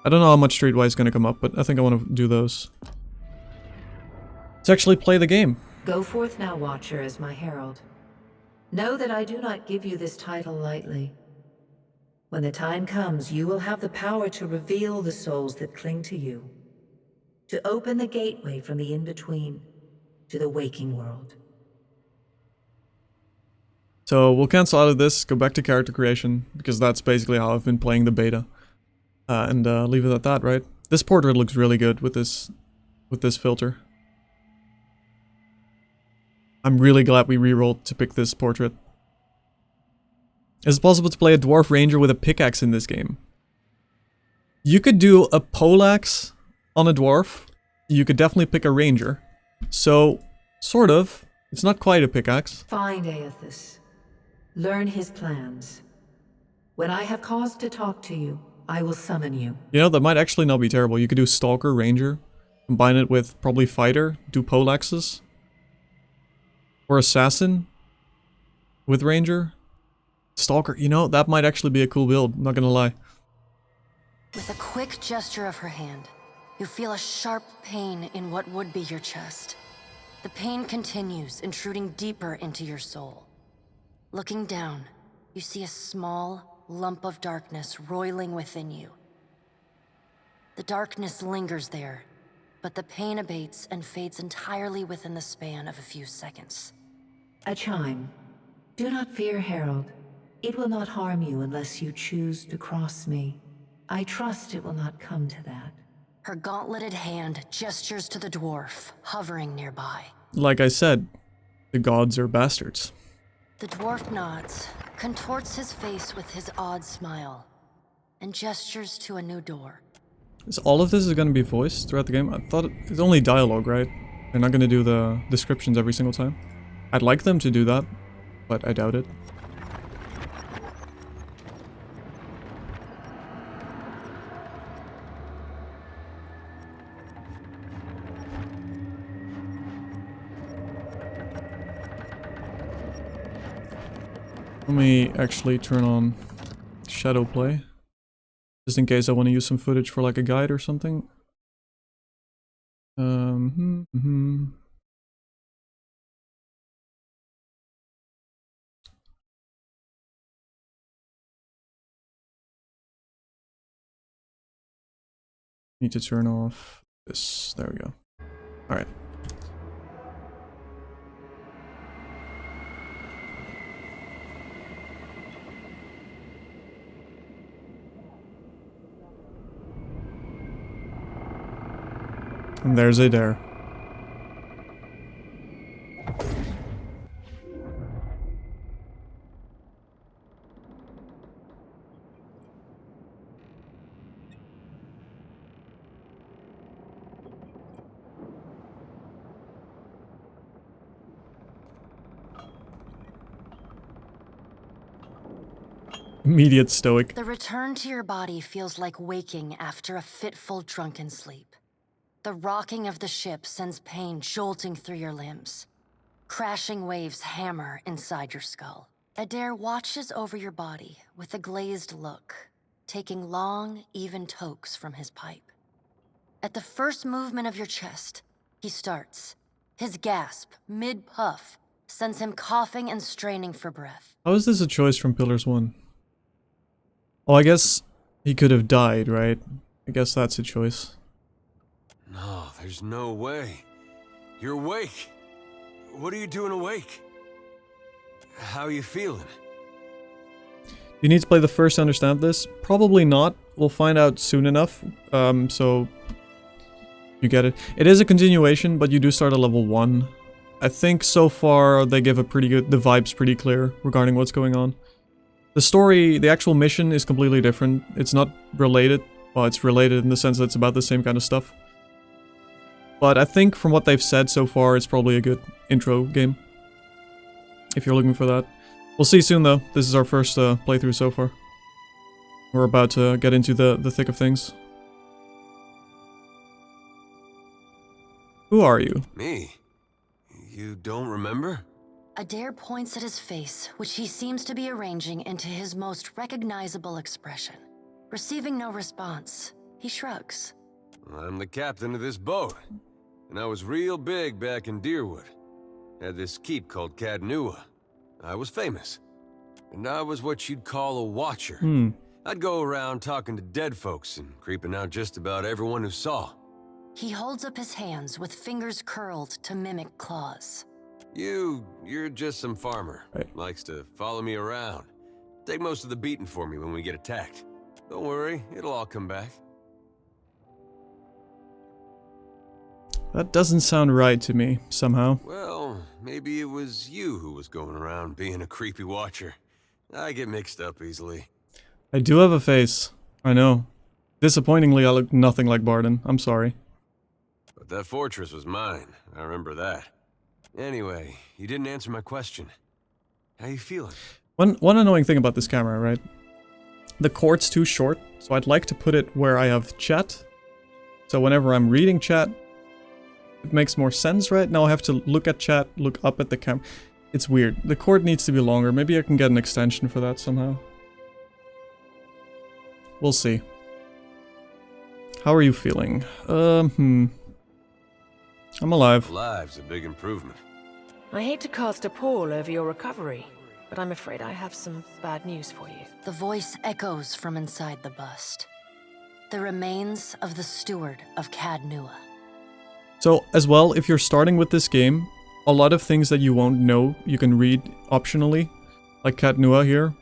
I don't know how much Streetwise is going to come up, but I think I want to do those. Let's actually play the game. Go forth now, Watcher, as my herald. Know that I do not give you this title lightly. When the time comes, you will have the power to reveal the souls that cling to you, to open the gateway from the in-between to the waking world. So we'll cancel out of this, go back to character creation, because that's basically how I've been playing the beta. And leave it at that, right? This portrait looks really good with this filter. I'm really glad we rerolled to pick this portrait. Is it possible to play a dwarf ranger with a pickaxe in this game? You could do a poleaxe on a dwarf. You could definitely pick a ranger. So, sort of. It's not quite a pickaxe. Find Aethys. Learn his plans. When I have cause to talk to you, I will summon you. You know, that might actually not be terrible. You could do stalker, ranger, combine it with probably fighter, do poleaxes. Or assassin with ranger. Stalker, you know, that might actually be a cool build, I'm not gonna lie. With a quick gesture of her hand, you feel a sharp pain in what would be your chest. The pain continues, intruding deeper into your soul. Looking down, you see a small lump of darkness roiling within you. The darkness lingers there, but the pain abates and fades entirely within the span of a few seconds. A chime. Do not fear, Herald. It will not harm you unless you choose to cross me. I trust it will not come to that. Her gauntleted hand gestures to the dwarf, hovering nearby. Like I said, the gods are bastards. The dwarf nods, contorts his face with his odd smile, and gestures to a new door. Is all of this is gonna be voiced throughout the game? I thought it's only dialogue, right? They're not gonna do the descriptions every single time. I'd like them to do that, but I doubt it. Let me actually turn on shadow play, just in case I want to use some footage for like a guide or something. Need to turn off this. There we go. All right. And there's Adair. Immediate stoic. The return to your body feels like waking after a fitful drunken sleep. The rocking of the ship sends pain jolting through your limbs. Crashing waves hammer inside your skull. Adair watches over your body with a glazed look, taking long, even tokes from his pipe. At the first movement of your chest, he starts. His gasp, mid-puff, sends him coughing and straining for breath. How is this a choice from Pillars 1? Oh, I guess he could have died, right? I guess that's a choice. No, there's no way. You're awake. What are you doing awake? How are you feeling? You need to play the first to understand this? Probably not. We'll find out soon enough. So you get it. It is a continuation, but you do start at level 1. I think so far they give a pretty good... The vibe's pretty clear regarding what's going on. The story, the actual mission is completely different. It's not related. Well, it's related in the sense that it's about the same kind of stuff. But I think from what they've said so far, it's probably a good intro game. If you're looking for that. We'll see soon though. This is our first playthrough so far. We're about to get into the thick of things. Who are you? Me? You don't remember? Adair points at his face, which he seems to be arranging into his most recognizable expression. Receiving no response, He shrugs. I'm the captain of this boat, and I was real big back in Deerwood. Had this keep called Cadnua. I was famous, and I was what you'd call a watcher. I'd go around talking to dead folks and creeping out just about everyone who saw. He holds up his hands with fingers curled to mimic claws. You're just some farmer. Right. Likes to follow me around. Take most of the beating for me when we get attacked. Don't worry, it'll all come back. That doesn't sound right to me, somehow. Well, maybe it was you who was going around being a creepy watcher. I get mixed up easily. I do have a face. I know. Disappointingly, I look nothing like Barden. I'm sorry. But that fortress was mine. I remember that. Anyway, you didn't answer my question. How you feeling? One annoying thing about this camera, right? The cord's too short, so I'd like to put it where I have chat. So whenever I'm reading chat, it makes more sense, right? Now I have to look at chat, look up at the cam. It's weird. The cord needs to be longer. Maybe I can get an extension for that somehow. We'll see. How are you feeling? I'm alive. Alive's a big improvement. I hate to cast a pall over your recovery, but I'm afraid I have some bad news for you. The voice echoes from inside the bust. The remains of the steward of Cadnua. So, as well, if you're starting with this game, a lot of things that you won't know, you can read optionally. Like Cadnua here.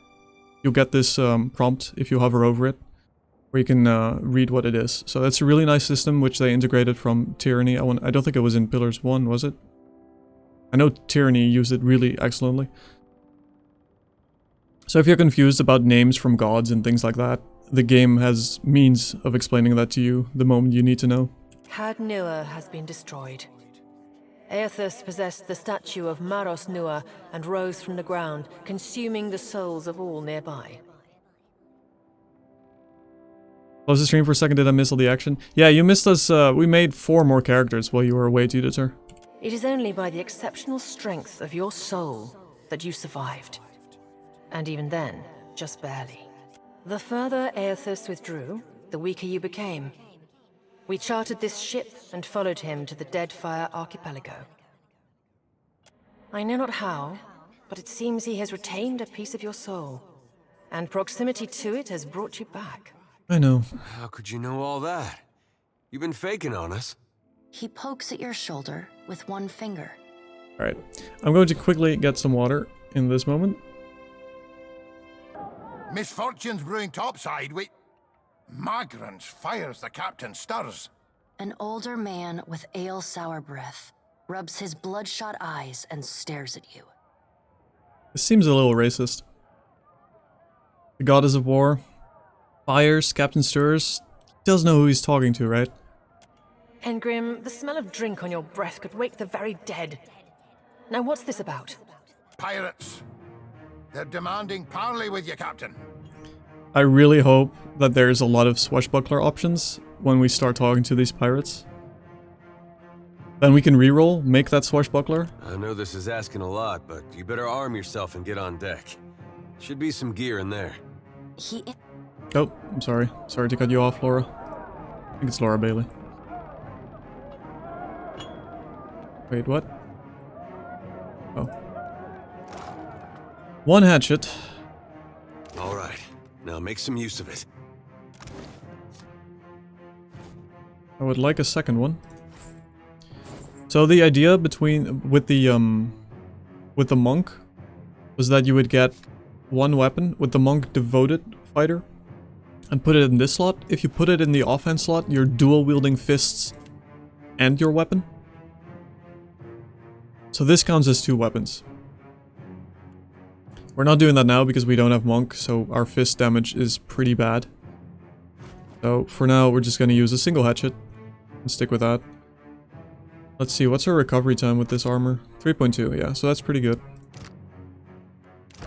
You'll get this prompt if you hover over it, where you can read what it is. So that's a really nice system, which they integrated from Tyranny. I don't think it was in Pillars 1, was it? I know Tyranny used it really excellently. So if you're confused about names from gods and things like that, the game has means of explaining that to you the moment you need to know. Cadnua has been destroyed. Aethus possessed the statue of Maros Nua and rose from the ground, consuming the souls of all nearby. Close the stream for a second, did I miss all the action? Yeah, you missed us, we made 4 more characters while you were away, Editor. It is only by the exceptional strength of your soul that you survived. And even then, just barely. The further Aethus withdrew, the weaker you became. We chartered this ship and followed him to the Deadfire Archipelago. I know not how, but it seems he has retained a piece of your soul, and proximity to it has brought you back. I know. How could you know all that? You've been faking on us. He pokes at your shoulder with one finger. Alright, I'm going to quickly get some water in this moment. Misfortune's brewing topside. Wait. Migrants fires the captain stirs. An older man with ale-sour breath rubs his bloodshot eyes and stares at you. This seems a little racist. The goddess of war. Fires, Captain Stirs. Does know who he's talking to, right? Engrim, the smell of drink on your breath could wake the very dead. Now what's this about? Pirates. They're demanding parley with you, Captain. I really hope that there's a lot of swashbuckler options when we start talking to these pirates. Then we can reroll, make that swashbuckler. I know this is asking a lot, but you better arm yourself and get on deck. Should be some gear in there. Oh, I'm sorry. Sorry to cut you off, Laura. I think it's Laura Bailey. Wait, what? Oh. One hatchet. All right, now make some use of it. I would like a second one. So the idea with the monk was that you would get one weapon with the monk devoted fighter and put it in this slot. If you put it in the offhand slot, you're dual wielding fists and your weapon. So this counts as 2 weapons. We're not doing that now because we don't have monk, so our fist damage is pretty bad. So for now, we're just going to use a single hatchet and stick with that. Let's see, what's our recovery time with this armor? 3.2, yeah, so that's pretty good.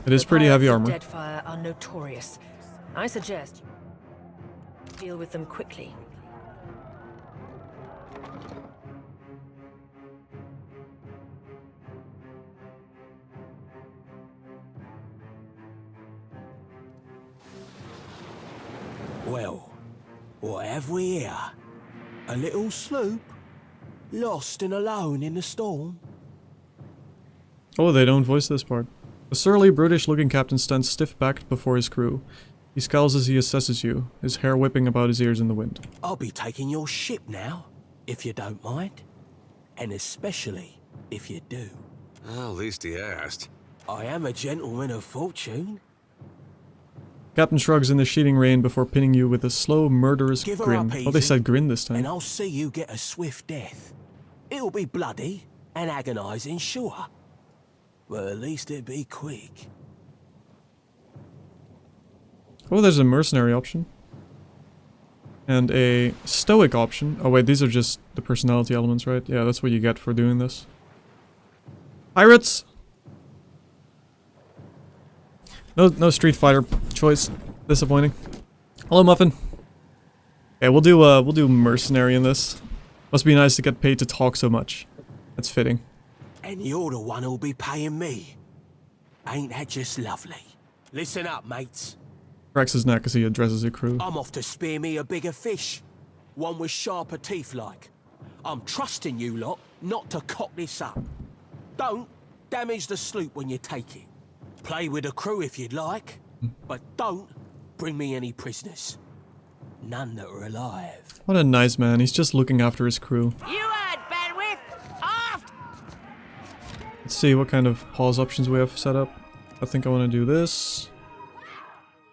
It is pretty heavy armor. The Deadfire are notorious. I suggest you deal with them quickly. Well, what have we here? A little sloop? Lost and alone in the storm? Oh, they don't voice this part. The surly, brutish-looking captain stands stiff-backed before his crew. He scowls as he assesses you, his hair whipping about his ears in the wind. I'll be taking your ship now, if you don't mind. And especially if you do. Well, at least he asked. I am a gentleman of fortune. Captain shrugs in the sheeting rain before pinning you with a slow, murderous Give her grin. up Oh, they easy, said grin this and time. I'll see you get a swift death. It'll be bloody and agonizing, sure. But at least it'll be quick. Oh, there's a mercenary option. And a stoic option. Oh wait, these are just the personality elements, right? Yeah, that's what you get for doing this. Pirates! No Street Fighter choice. Disappointing. Hello, Muffin. Okay, we'll do mercenary in this. Must be nice to get paid to talk so much. That's fitting. And you're the one who'll be paying me. Ain't that just lovely? Listen up, mates. Cracks his neck as he addresses your crew. I'm off to spear me a bigger fish. One with sharper teeth like. I'm trusting you lot not to cock this up. Don't damage the sloop when you take it. Play with the crew if you'd like, but don't bring me any prisoners. None that are alive. What a nice man. He's just looking after his crew. You heard, bandwidth! Aft! Let's see what kind of pause options we have set up. I think I want to do this.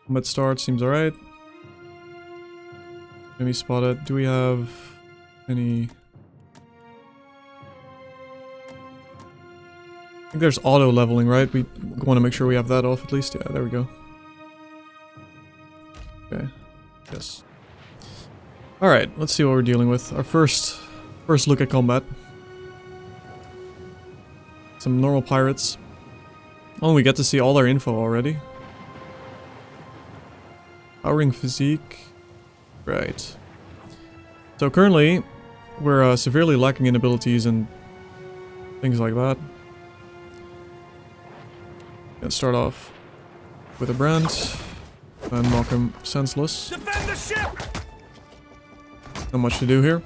Combat start seems alright. Enemy spotted. Do we have any... I think there's auto leveling, right? We want to make sure we have that off at least. Yeah, there we go. Okay. Yes. Alright, let's see what we're dealing with. Our first look at combat. Some normal pirates. Oh, we get to see all their info already. Powering physique. Right. So currently, we're severely lacking in abilities and things like that. Let's start off with a brand and knock him senseless. Defend the ship! Not much to do here.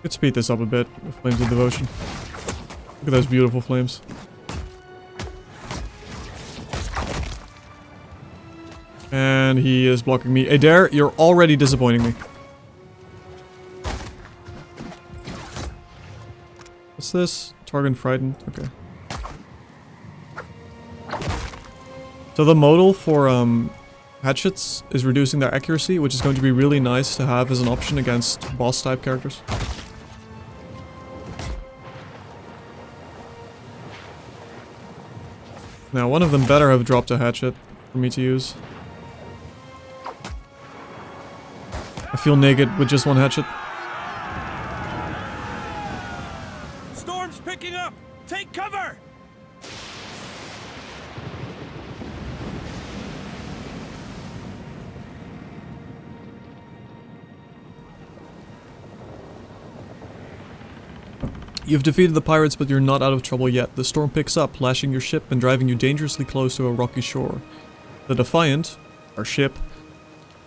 Could speed this up a bit with Flames of Devotion. Look at those beautiful flames. And he is blocking me. Adair, you're already disappointing me. What's this? Target frightened. Okay. So the modal for hatchets is reducing their accuracy, which is going to be really nice to have as an option against boss type characters. Now one of them better have dropped a hatchet for me to use. I feel naked with just one hatchet. Storm's picking up! Take cover! You've defeated the pirates, but you're not out of trouble yet. The storm picks up, lashing your ship and driving you dangerously close to a rocky shore. The Defiant, our ship,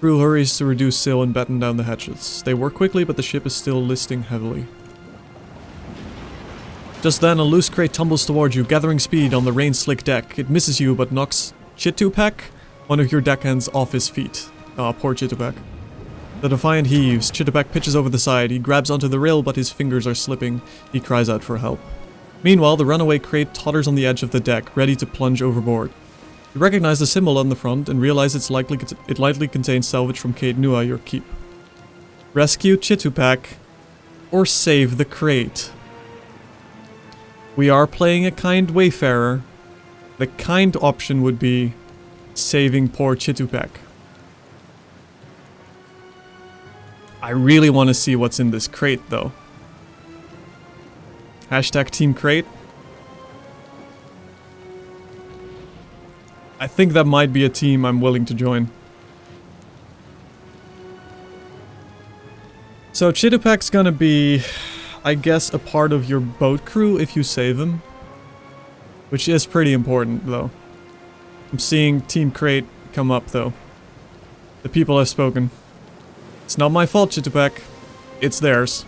crew hurries to reduce sail and batten down the hatches. They work quickly, but the ship is still listing heavily. Just then, a loose crate tumbles toward you, gathering speed on the rain-slick deck. It misses you, but knocks Chitupak, one of your deckhands, off his feet. Ah, poor Chitupak. The Defiant heaves. Chitupak pitches over the side. He grabs onto the rail, but his fingers are slipping. He cries out for help. Meanwhile, the runaway crate totters on the edge of the deck, ready to plunge overboard. You recognize the symbol on the front and realize it likely contains salvage from Caed Nua, your keep. Rescue Chitupak, or save the crate. We are playing a kind wayfarer. The kind option would be saving poor Chitupak. I really want to see what's in this crate, though. Hashtag Team Crate. I think that might be a team I'm willing to join. So Chitupak's gonna be, I guess, a part of your boat crew if you save him. Which is pretty important, though. I'm seeing Team Crate come up, though. The people have spoken. It's not my fault, shipwreck. It's theirs.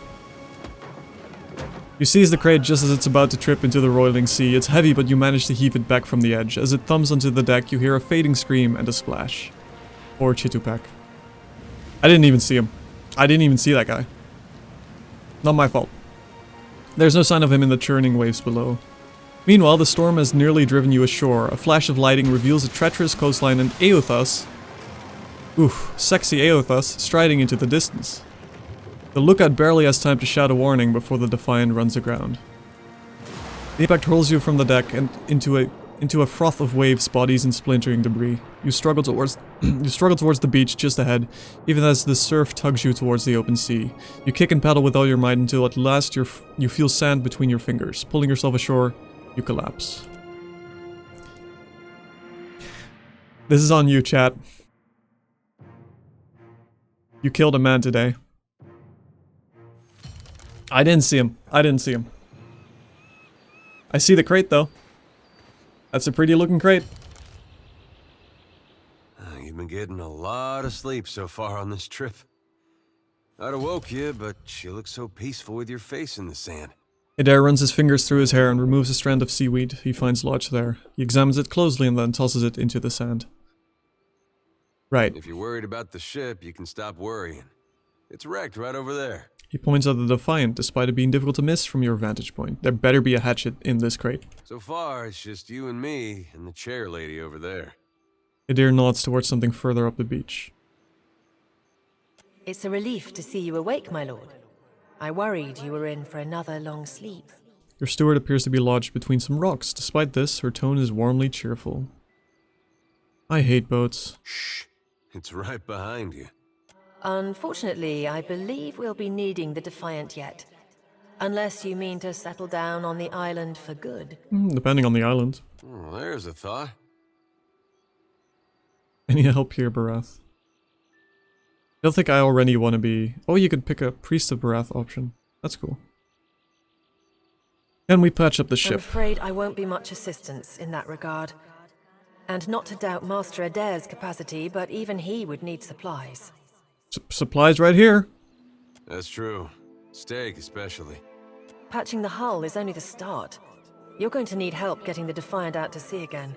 You seize the crate just as it's about to trip into the roiling sea. It's heavy, but you manage to heave it back from the edge. As it thumps onto the deck, you hear a fading scream and a splash. Poor Chitupak. I didn't even see him. I didn't even see that guy. Not my fault. There's no sign of him in the churning waves below. Meanwhile, the storm has nearly driven you ashore. A flash of lighting reveals a treacherous coastline and Eothas, sexy Eothas, striding into the distance. The lookout barely has time to shout a warning before the Defiant runs aground. The impact hurls you from the deck and into a froth of waves, bodies, and splintering debris. You struggle towards the beach just ahead, even as the surf tugs you towards the open sea. You kick and paddle with all your might until at last you feel sand between your fingers. Pulling yourself ashore, you collapse. This is on you, chat. You killed a man today. I didn't see him. I didn't see him. I see the crate, though. That's a pretty looking crate. You've been getting a lot of sleep so far on this trip. I'd have woke you, but you look so peaceful with your face in the sand. Adair runs his fingers through his hair and removes a strand of seaweed he finds lodged there. He examines it closely and then tosses it into the sand. Right. If you're worried about the ship, you can stop worrying. It's wrecked right over there. He points at the Defiant, despite it being difficult to miss from your vantage point. There better be a hatchet in this crate. So far, it's just you and me and the chair lady over there. Adair nods towards something further up the beach. It's a relief to see you awake, my lord. I worried you were in for another long sleep. Your steward appears to be lodged between some rocks. Despite this, her tone is warmly cheerful. I hate boats. Shh. It's right behind you. Unfortunately, I believe we'll be needing the Defiant yet. Unless you mean to settle down on the island for good. Depending on the island. Oh, there's a thought. Any help here, Barath? I don't think I already want to be... Oh, you could pick a Priest of Barath option. That's cool. Can we patch up the ship? I'm afraid I won't be much assistance in that regard. And not to doubt Master Adair's capacity, but even he would need supplies. Supplies right here. That's true. Steak, especially. Patching the hull is only the start. You're going to need help getting the Defiant out to sea again.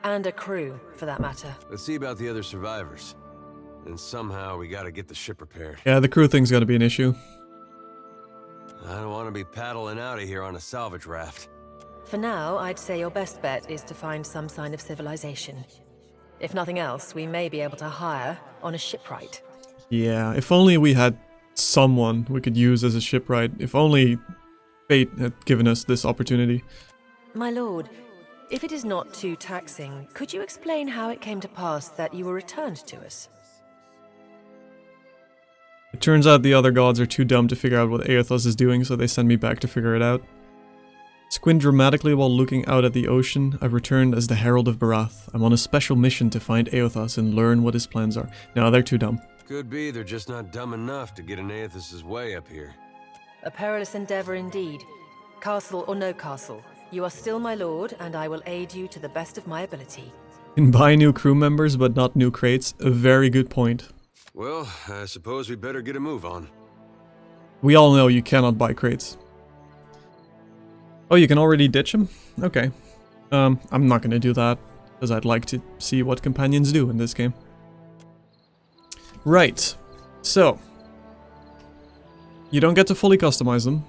And a crew, for that matter. Let's see about the other survivors. And somehow we gotta get the ship repaired. Yeah, the crew thing's gotta be an issue. I don't want to be paddling out of here on a salvage raft. For now, I'd say your best bet is to find some sign of civilization. If nothing else, we may be able to hire on a shipwright. Yeah, if only we had someone we could use as a shipwright. If only fate had given us this opportunity. My lord, if it is not too taxing, could you explain how it came to pass that you were returned to us? It turns out the other gods are too dumb to figure out what Eothas is doing, so they send me back to figure it out. Squint dramatically while looking out at the ocean. I've returned as the Herald of Barath. I'm on a special mission to find Eothas and learn what his plans are. No, they're too dumb. Could be they're just not dumb enough to get in Eothas' way up here. A perilous endeavor indeed. Castle or no castle, you are still my lord, and I will aid you to the best of my ability. Can buy new crew members, but not new crates. A very good point. Well, I suppose we better get a move on. We all know you cannot buy crates. Oh, you can already ditch them? Okay. I'm not gonna do that, because I'd like to see what companions do in this game. Right. So. You don't get to fully customize them,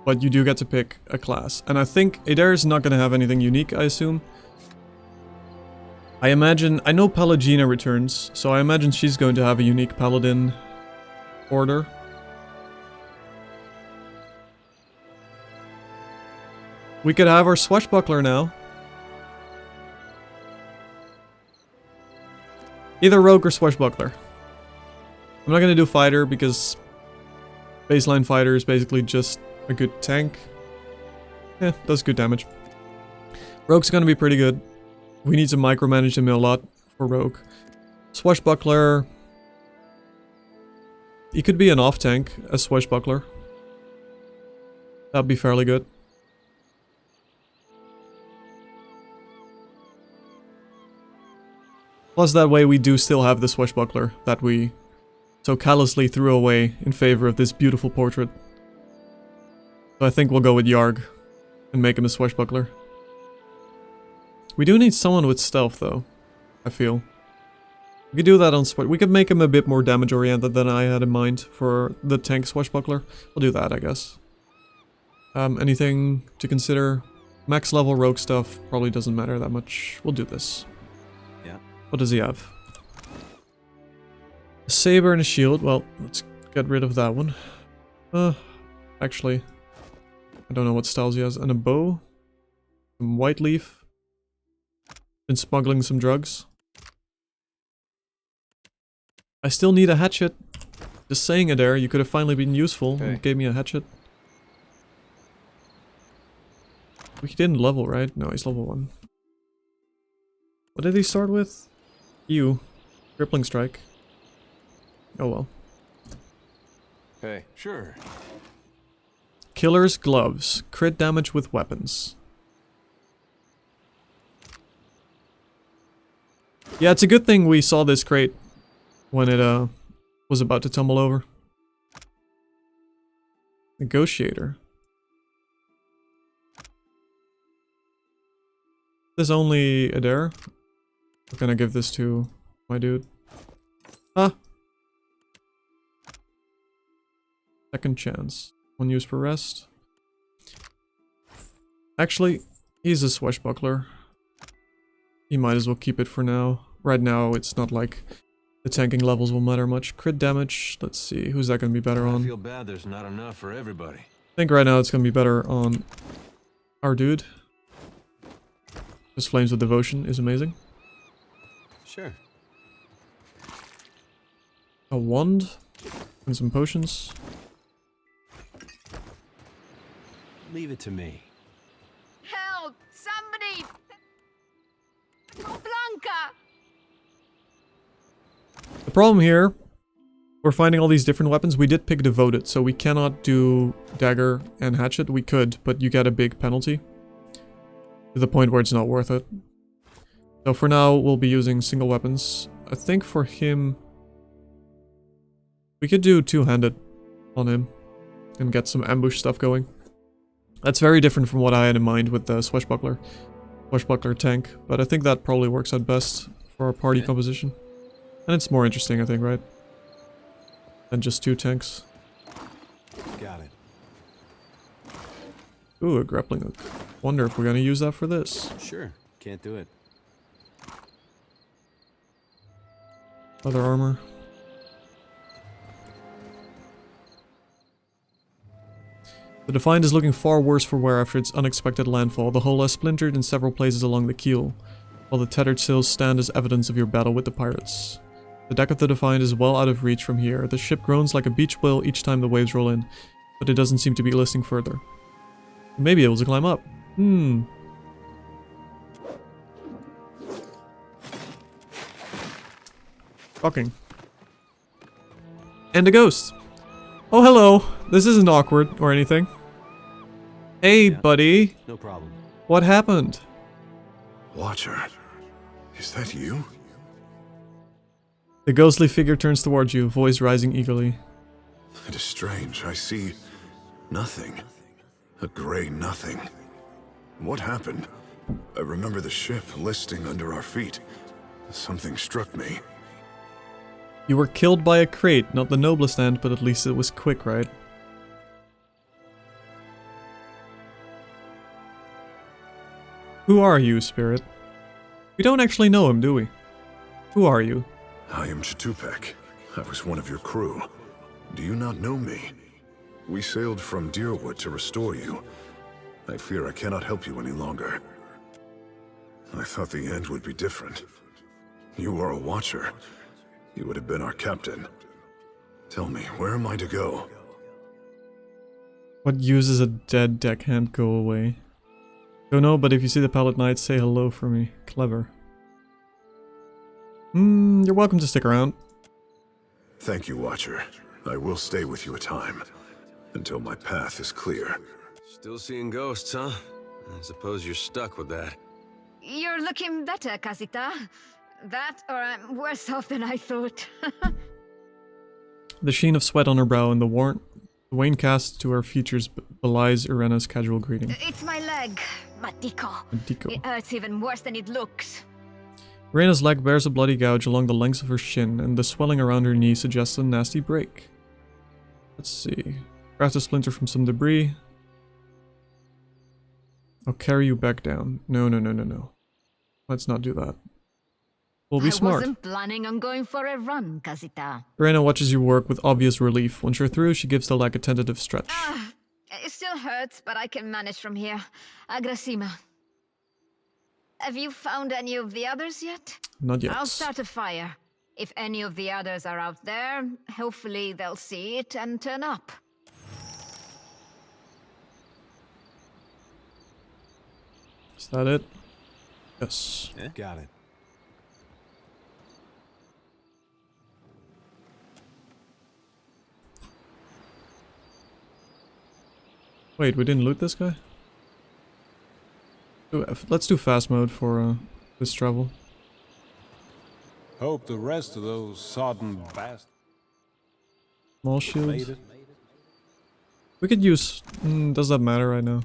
but you do get to pick a class. And I think Adair is not gonna have anything unique, I assume. I know Pallegina returns, so I imagine she's going to have a unique paladin order. We could have our swashbuckler now. Either rogue or swashbuckler. I'm not gonna do fighter because baseline fighter is basically just a good tank. Yeah, does good damage. Rogue's gonna be pretty good. We need to micromanage him a lot for rogue. Swashbuckler. He could be an off tank as swashbuckler. That'd be fairly good. Plus that way we do still have the swashbuckler that we so callously threw away in favor of this beautiful portrait. So I think we'll go with Yarg and make him a swashbuckler. We do need someone with stealth though, I feel. We could do that on we could make him a bit more damage oriented than I had in mind for the tank swashbuckler. We'll do that, I guess. Anything to consider? Max level rogue stuff probably doesn't matter that much. We'll do this. Yeah. What does he have? A saber and a shield. Well, let's get rid of that one. Actually, I don't know what styles he has. And a bow. Some white leaf. Been smuggling some drugs. I still need a hatchet. Just saying it there, you could have finally been useful and gave me a hatchet. He didn't level, right? No, he's level 1. What did he start with? You. Crippling strike. Oh well. Hey, sure. Killer's gloves. Crit damage with weapons. Yeah, it's a good thing we saw this crate when it was about to tumble over. Negotiator. There's only a dare. I'm gonna give this to my dude. Ah! Second chance. 1 use per rest. Actually, he's a swashbuckler. He might as well keep it for now. Right now, it's not like the tanking levels will matter much. Crit damage, let's see. Who's that gonna be better on? I feel bad there's not enough for everybody. I think right now it's gonna be better on our dude. His Flames of Devotion is amazing. Sure. A wand and some potions. Leave it to me. Help! Somebody! Blanca! The problem here, we're finding all these different weapons. We did pick Devoted, so we cannot do Dagger and Hatchet. We could, but you get a big penalty. To the point where it's not worth it. So for now, we'll be using single weapons. I think for him, we could do two-handed on him and get some ambush stuff going. That's very different from what I had in mind with the swashbuckler tank, but I think that probably works out best for our party composition. And it's more interesting, I think, right? Than just 2 tanks. Got it. Ooh, a grappling hook. Wonder if we're gonna use that for this. Sure. Can't do it. Other armor. The Defiant is looking far worse for wear after its unexpected landfall. The hull has splintered in several places along the keel, while the tethered sails stand as evidence of your battle with the pirates. The deck of the Defiant is well out of reach from here. The ship groans like a beach whale each time the waves roll in, but it doesn't seem to be listing further. We may be able to climb up. Fucking. And a ghost. Oh, hello. This isn't awkward or anything. Hey, buddy. No problem. What happened? Watcher, is that you? The ghostly figure turns towards you, voice rising eagerly. It is strange. I see nothing. A gray nothing. What happened? I remember the ship listing under our feet. Something struck me. You were killed by a crate, not the noblest end, but at least it was quick, right? Who are you, spirit? We don't actually know him, do we? Who are you? I am Chatupek. I was one of your crew. Do you not know me? We sailed from Deerwood to restore you. I fear I cannot help you any longer. I thought the end would be different. You are a watcher. You would have been our captain. Tell me, where am I to go? What uses a dead deckhand? Go away. Don't know, but if you see the Pallet Knight, say hello for me. Clever. You're welcome to stick around. Thank you, Watcher. I will stay with you a time. Until my path is clear. Still seeing ghosts, huh? I suppose you're stuck with that. You're looking better, Casita. That, or I'm worse off than I thought. The sheen of sweat on her brow and the wane cast to her features belies Irena's casual greeting. It's my leg, Matiko. Matiko. It hurts even worse than it looks. Irena's leg bears a bloody gouge along the length of her shin, and the swelling around her knee suggests a nasty break. Let's see. Craft a splinter from some debris. I'll carry you back down. No. Let's not do that. We'll be smart. I wasn't planning on going for a run, Casita. Irena watches you work with obvious relief. Once you're through, she gives the leg a tentative stretch. It still hurts, but I can manage from here. Agrasima. Have you found any of the others yet? Not yet. I'll start a fire. If any of the others are out there, hopefully they'll see it and turn up. Is that it? Yes. Yeah, got it. Wait, we didn't loot this guy? Let's do fast mode for this travel. Hope the rest of those sodden bastards Small shields. made it. We could use... does that matter right now?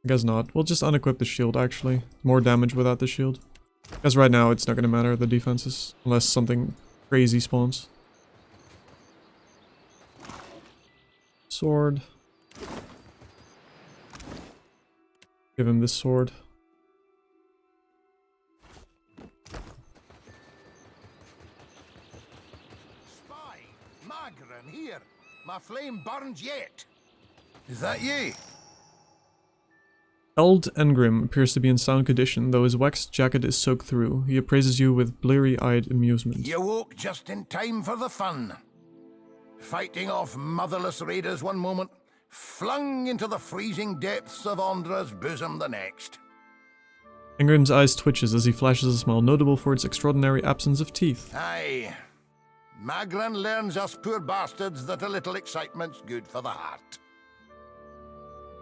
I guess not. We'll just unequip the shield, actually. More damage without the shield. Because right now it's not gonna matter, the defenses. Unless something crazy spawns. Sword. Give him this sword. Spy! Magran here! My flame burns yet! Is that ye? Eld Engrim appears to be in sound condition, though his waxed jacket is soaked through. He appraises you with bleary-eyed amusement. You woke just in time for the fun. Fighting off motherless raiders one moment, flung into the freezing depths of Ondra's bosom the next. Engrim's eyes twitches as he flashes a smile notable for its extraordinary absence of teeth. Aye. Magran learns us poor bastards that a little excitement's good for the heart.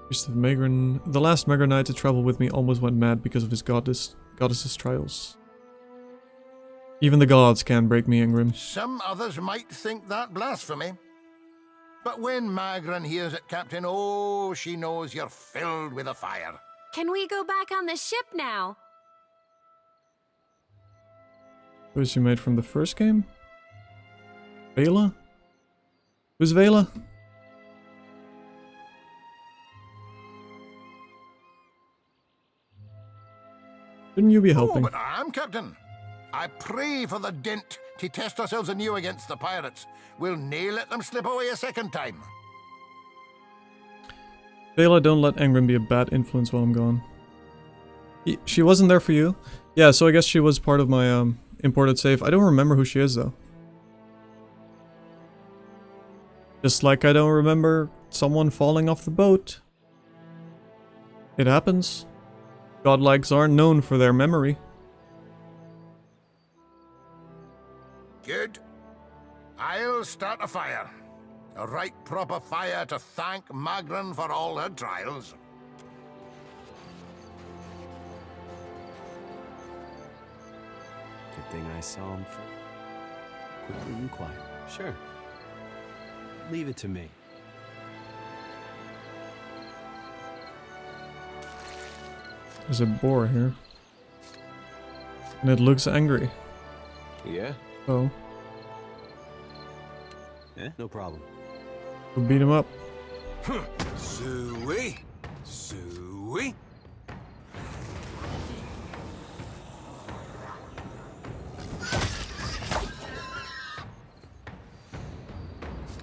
Priest of Magran. The last Magran knight to travel with me almost went mad because of his goddess's trials. Even the gods can't break me, Ingrim. Some others might think that blasphemy. But when Magran hears it, Captain, oh, she knows you're filled with a fire. Can we go back on the ship now? Who's you made from the first game? Vela? Who's Vela? Shouldn't you be helping? Oh, but I'm Captain. I pray for the dint to test ourselves anew against the pirates. We'll nae let them slip away a second time. Vela, don't let Engrim be a bad influence while I'm gone. She wasn't there for you? Yeah, so I guess she was part of my imported save. I don't remember who she is, though. Just like I don't remember someone falling off the boat. It happens. Godlikes aren't known for their memory. Good. I'll start a fire. A right proper fire to thank Magran for all her trials. Good thing I saw him first. Quickly and quiet. Sure. Leave it to me. There's a boar here. And it looks angry. Yeah? Oh. Yeah, no problem. We'll beat him up. Suey! Suey!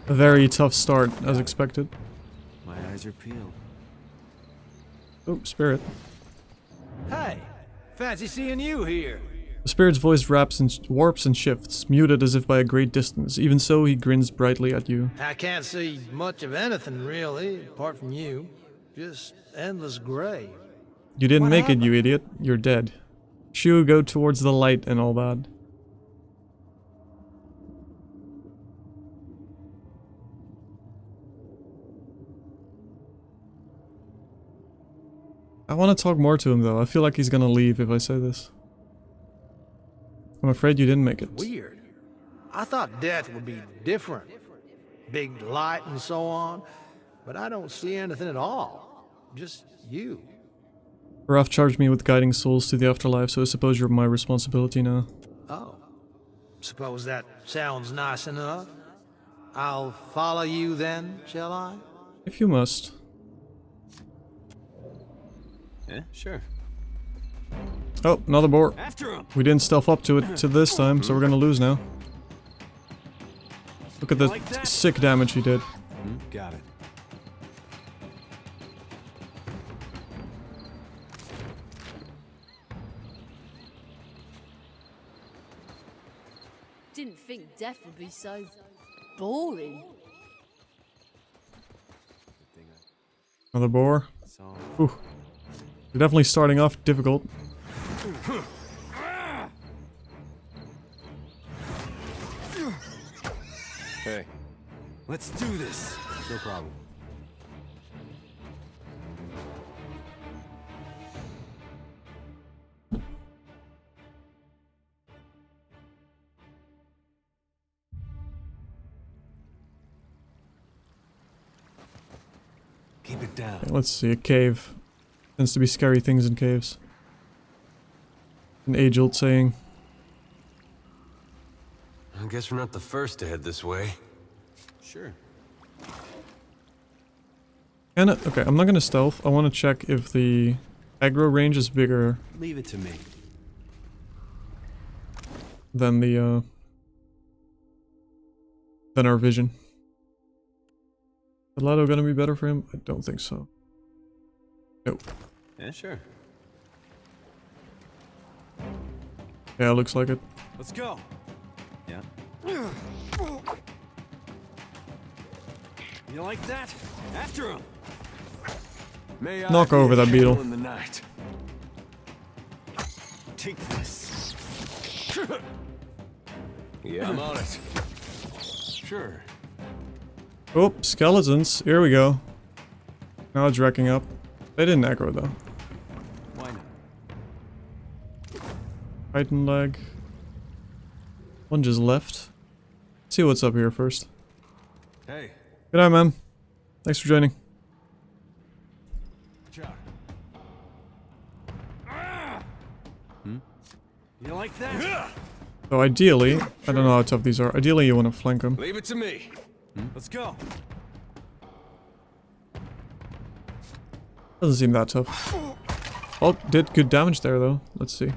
A very tough start, as expected. My eyes are peeled. Oh, spirit. Hey, fancy seeing you here. The spirit's voice warps and shifts, muted as if by a great distance. Even so, he grins brightly at you. I can't see much of anything, really, apart from you. Just endless gray. You didn't What make happened? it, you idiot. You're dead. Shoo, go towards the light and all that. I want to talk more to him, though. I feel like he's gonna leave if I say this. I'm afraid you didn't make it. Weird. I thought death would be different. Big light and so on. But I don't see anything at all. Just you. Raph charged me with guiding souls to the afterlife, so I suppose you're my responsibility now. Oh. Suppose that sounds nice enough. I'll follow you then, shall I? If you must. Yeah, sure. Oh, another boar. After him. We didn't stealth up to it this time, so we're gonna lose now. Look at the sick damage he did. Got it. Didn't think death would be so boring. Another boar. Whew. You're definitely starting off difficult. Hey, let's do this. No problem. Keep it down. Okay, let's see, a cave. Tends to be scary things in caves. An age-old saying. I guess we're not the first to head this way. Sure. Okay, I'm not gonna stealth. I want to check if the aggro range is bigger Leave it to me. than the than our vision. Is Lado gonna be better for him? I don't think so. Nope. Yeah, sure. Yeah, looks like it. Let's go. Yeah. You like that? After him. May Knock I over be a that beetle. candle in the night. Take this. Yeah, I'm on it. Sure. Oh, skeletons. Here we go. Now it's wrecking up. They didn't aggro though. Why not? Titan leg. One just left. See what's up here first. Hey. Good night, man. Thanks for joining. Watch out. You like that? So ideally, I don't know how tough these are. Ideally, you want to flank them. Leave it to me. Let's go. Doesn't seem that tough. Oh, did good damage there though. Let's see.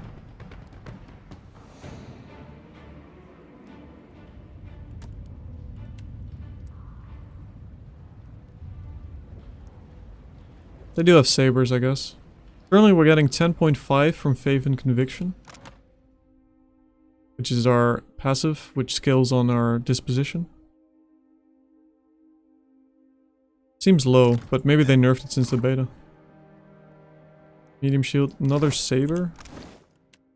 They do have sabers, I guess. Currently we're getting 10.5 from Faith and Conviction, which is our passive, which scales on our disposition. Seems low, but maybe they nerfed it since the beta. Medium shield, another saber.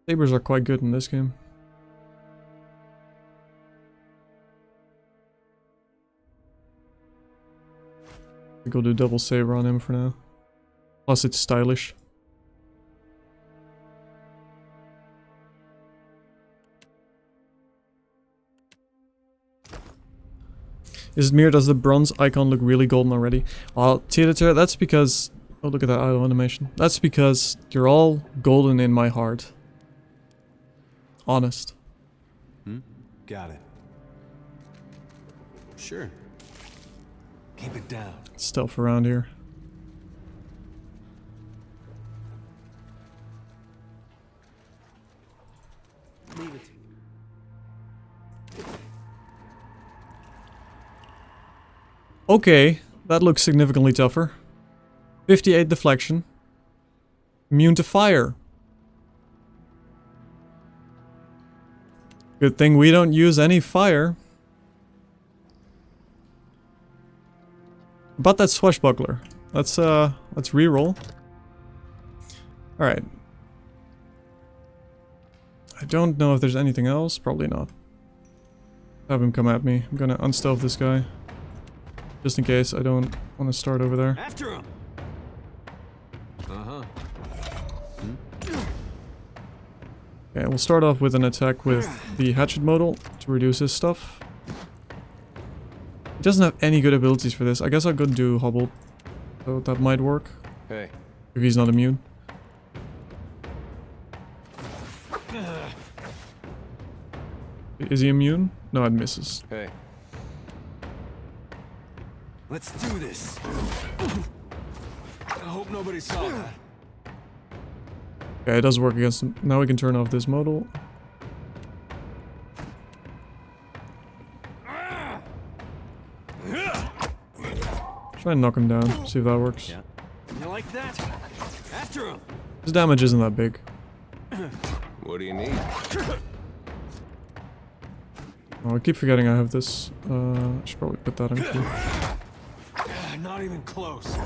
Sabers are quite good in this game. Go do double saber on him for now. Plus it's stylish. Is it mere? Does the bronze icon look really golden already? Well, Tiater, that's because... Oh, look at that idle animation. That's because you're all golden in my heart. Honest. Got it. Sure. Keep it down. Stealth around here. Leave it. Okay, that looks significantly tougher. 58 deflection. Immune to fire. Good thing we don't use any fire. But that swashbuckler. Let's reroll. Alright. I don't know if there's anything else. Probably not. Have him come at me. I'm gonna unstealth this guy. Just in case I don't want to start over there. After him. Okay, we'll start off with an attack with the hatchet modal to reduce his stuff. He doesn't have any good abilities for this. I guess I could do hobble, so that might work. Hey. If he's not immune. Is he immune? No, it misses. Hey. Let's do this. I hope nobody saw that. Okay, it does work against him. Now we can turn off this modal. Try and knock him down, see if that works. Yeah. You like that? After him. His damage isn't that big. What do you need? Oh, I keep forgetting I have this. I should probably put that on Q. Not even close.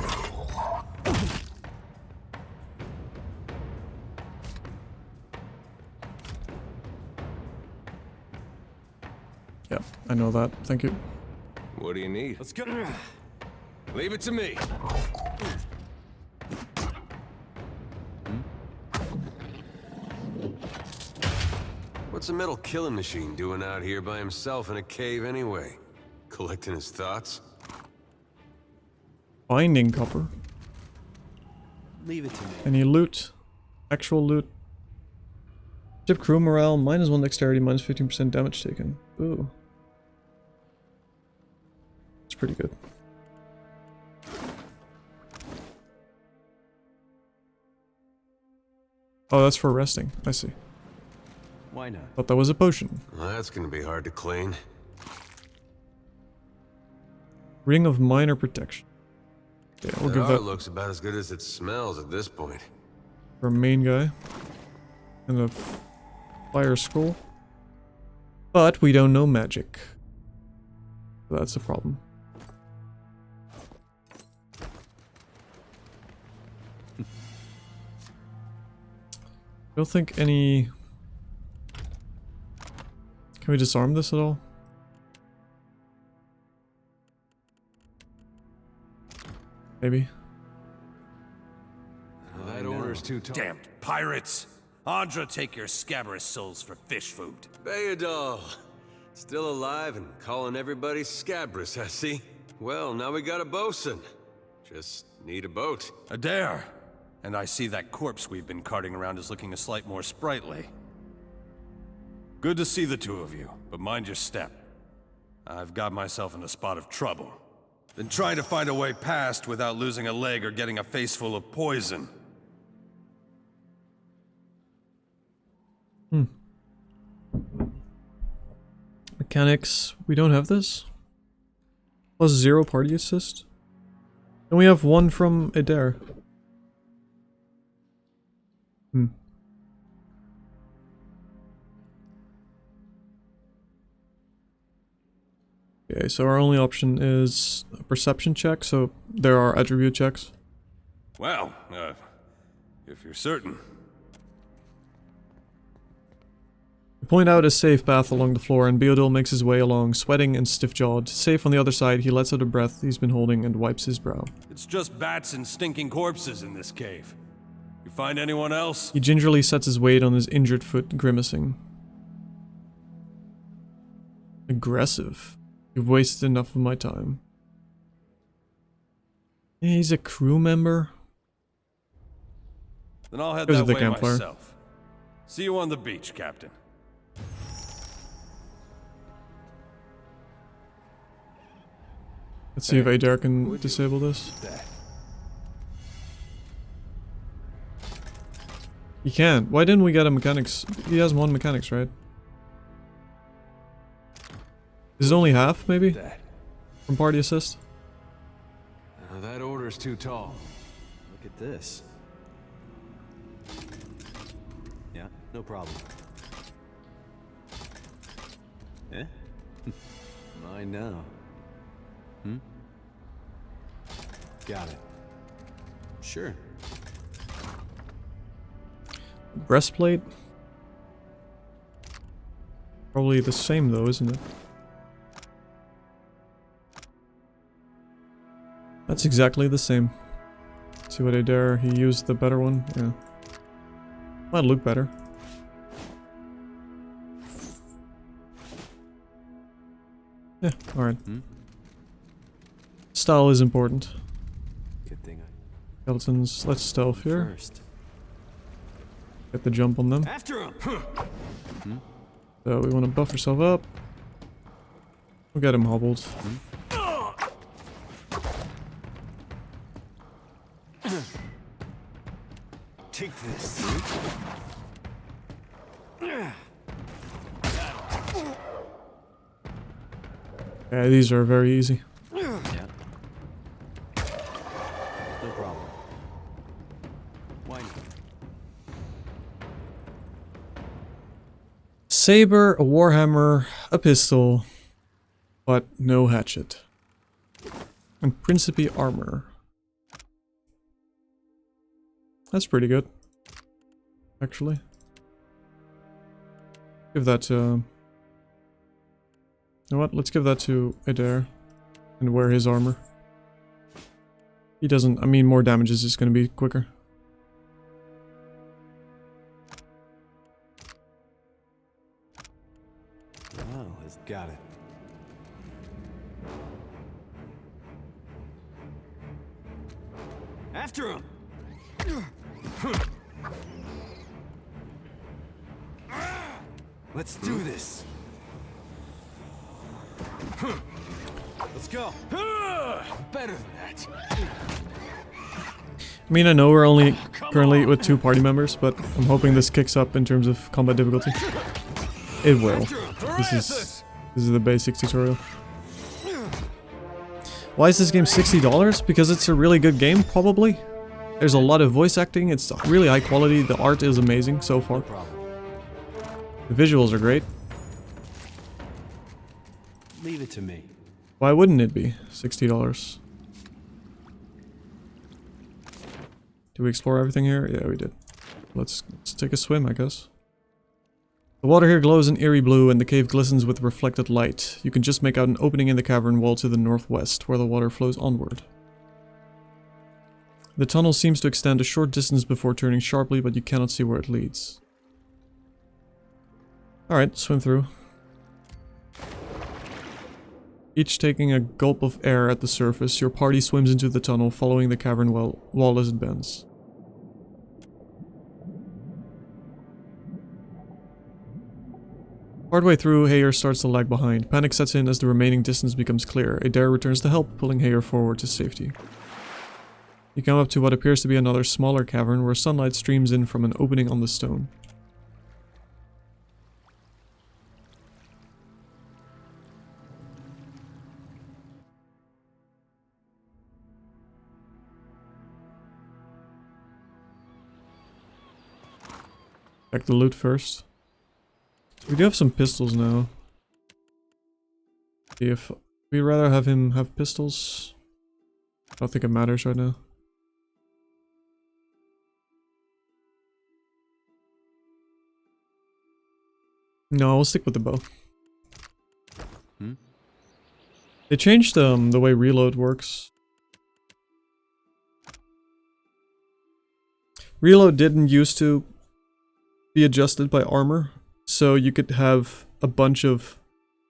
Yeah, I know that. Thank you. What do you need? Let's go. Leave it to me. What's a metal killing machine doing out here by himself in a cave anyway? Collecting his thoughts? Binding copper. Leave it to me. Any loot? Actual loot? Ship crew morale, -1 dexterity, -15% damage taken. Ooh. It's pretty good. Oh, that's for resting. I see. Why not? Thought that was a potion. Well, that's gonna be hard to clean. Ring of minor protection. Yeah, we'll give that looks about as good as it smells at this point. for a main guy. And a fire skull. But we don't know magic. So that's a problem. Don't think any... Can we disarm this at all? Maybe. That order's too tall. Damned pirates! Andra, take your scabrous souls for fish food. Bayadol. Still alive and calling everybody scabrous, I see. Well, now we got a bosun. Just need a boat. Adair! And I see that corpse we've been carting around is looking a slight more sprightly. Good to see the two of you, but mind your step. I've got myself in a spot of trouble. Been trying to find a way past without losing a leg or getting a face full of poison. Mechanics. We don't have this. +0 party assist. And we have 1 from Adair. Okay, so our only option is a perception check, so there are attribute checks. Well, if you're certain. We point out a safe path along the floor, and Beodil makes his way along, sweating and stiff-jawed. Safe on the other side, he lets out a breath he's been holding and wipes his brow. It's just bats and stinking corpses in this cave. You find anyone else? He gingerly sets his weight on his injured foot, grimacing. Aggressive. You've wasted enough of my time. Yeah, he's a crew member. Then I'll head Goes that to the way campfire. myself. See you on the beach, Captain. Let's see if Adair can disable this. He can't. Why didn't we get a mechanics? He has 1 mechanics, right? Is it only half, maybe? From party assist? That order's too tall. Look at this. Yeah, no problem. Eh? Mine now. Got it. Sure. Breastplate? Probably the same though, isn't it? That's exactly the same. See what Adair, he used the better one, yeah. Might look better. Yeah, alright. Style is important. Good thing Skeletons, let's stealth here. first. Get the jump on them. After him! So we want to buff ourselves up. We'll get him hobbled. Take this. Yeah, these are very easy. Yeah. No problem. Why not? Saber, a warhammer, a pistol, but no hatchet. And Principe armor. That's pretty good, actually. Give that to... you know what? Let's give that to Adair and wear his armor. He doesn't... I mean, more damage is just going to be quicker. Oh, he's got it. After him! Let's do this. Let's go. Better than that. I mean, I know we're only currently with 2 party members, but I'm hoping this kicks up in terms of combat difficulty. It will. This is the basic tutorial. Why is this game $60? Because it's a really good game, probably. There's a lot of voice acting, it's really high quality, the art is amazing so far. The visuals are great. Leave it to me. Why wouldn't it be $60? Did we explore everything here? Yeah, we did. Let's take a swim, I guess. The water here glows an eerie blue and the cave glistens with reflected light. You can just make out an opening in the cavern wall to the northwest, where the water flows onward. The tunnel seems to extend a short distance before turning sharply, but you cannot see where it leads. Alright, swim through. Each taking a gulp of air at the surface, your party swims into the tunnel, following the cavern wall as it bends. Partway through, Heyer starts to lag behind. Panic sets in as the remaining distance becomes clear. Adair returns to help, pulling Heyer forward to safety. You come up to what appears to be another smaller cavern where sunlight streams in from an opening on the stone. Check the loot first. We do have some pistols now. If we'd rather have him have pistols, I don't think it matters right now. No, I'll stick with the bow. They changed the way reload works. Reload didn't used to be adjusted by armor, so you could have a bunch of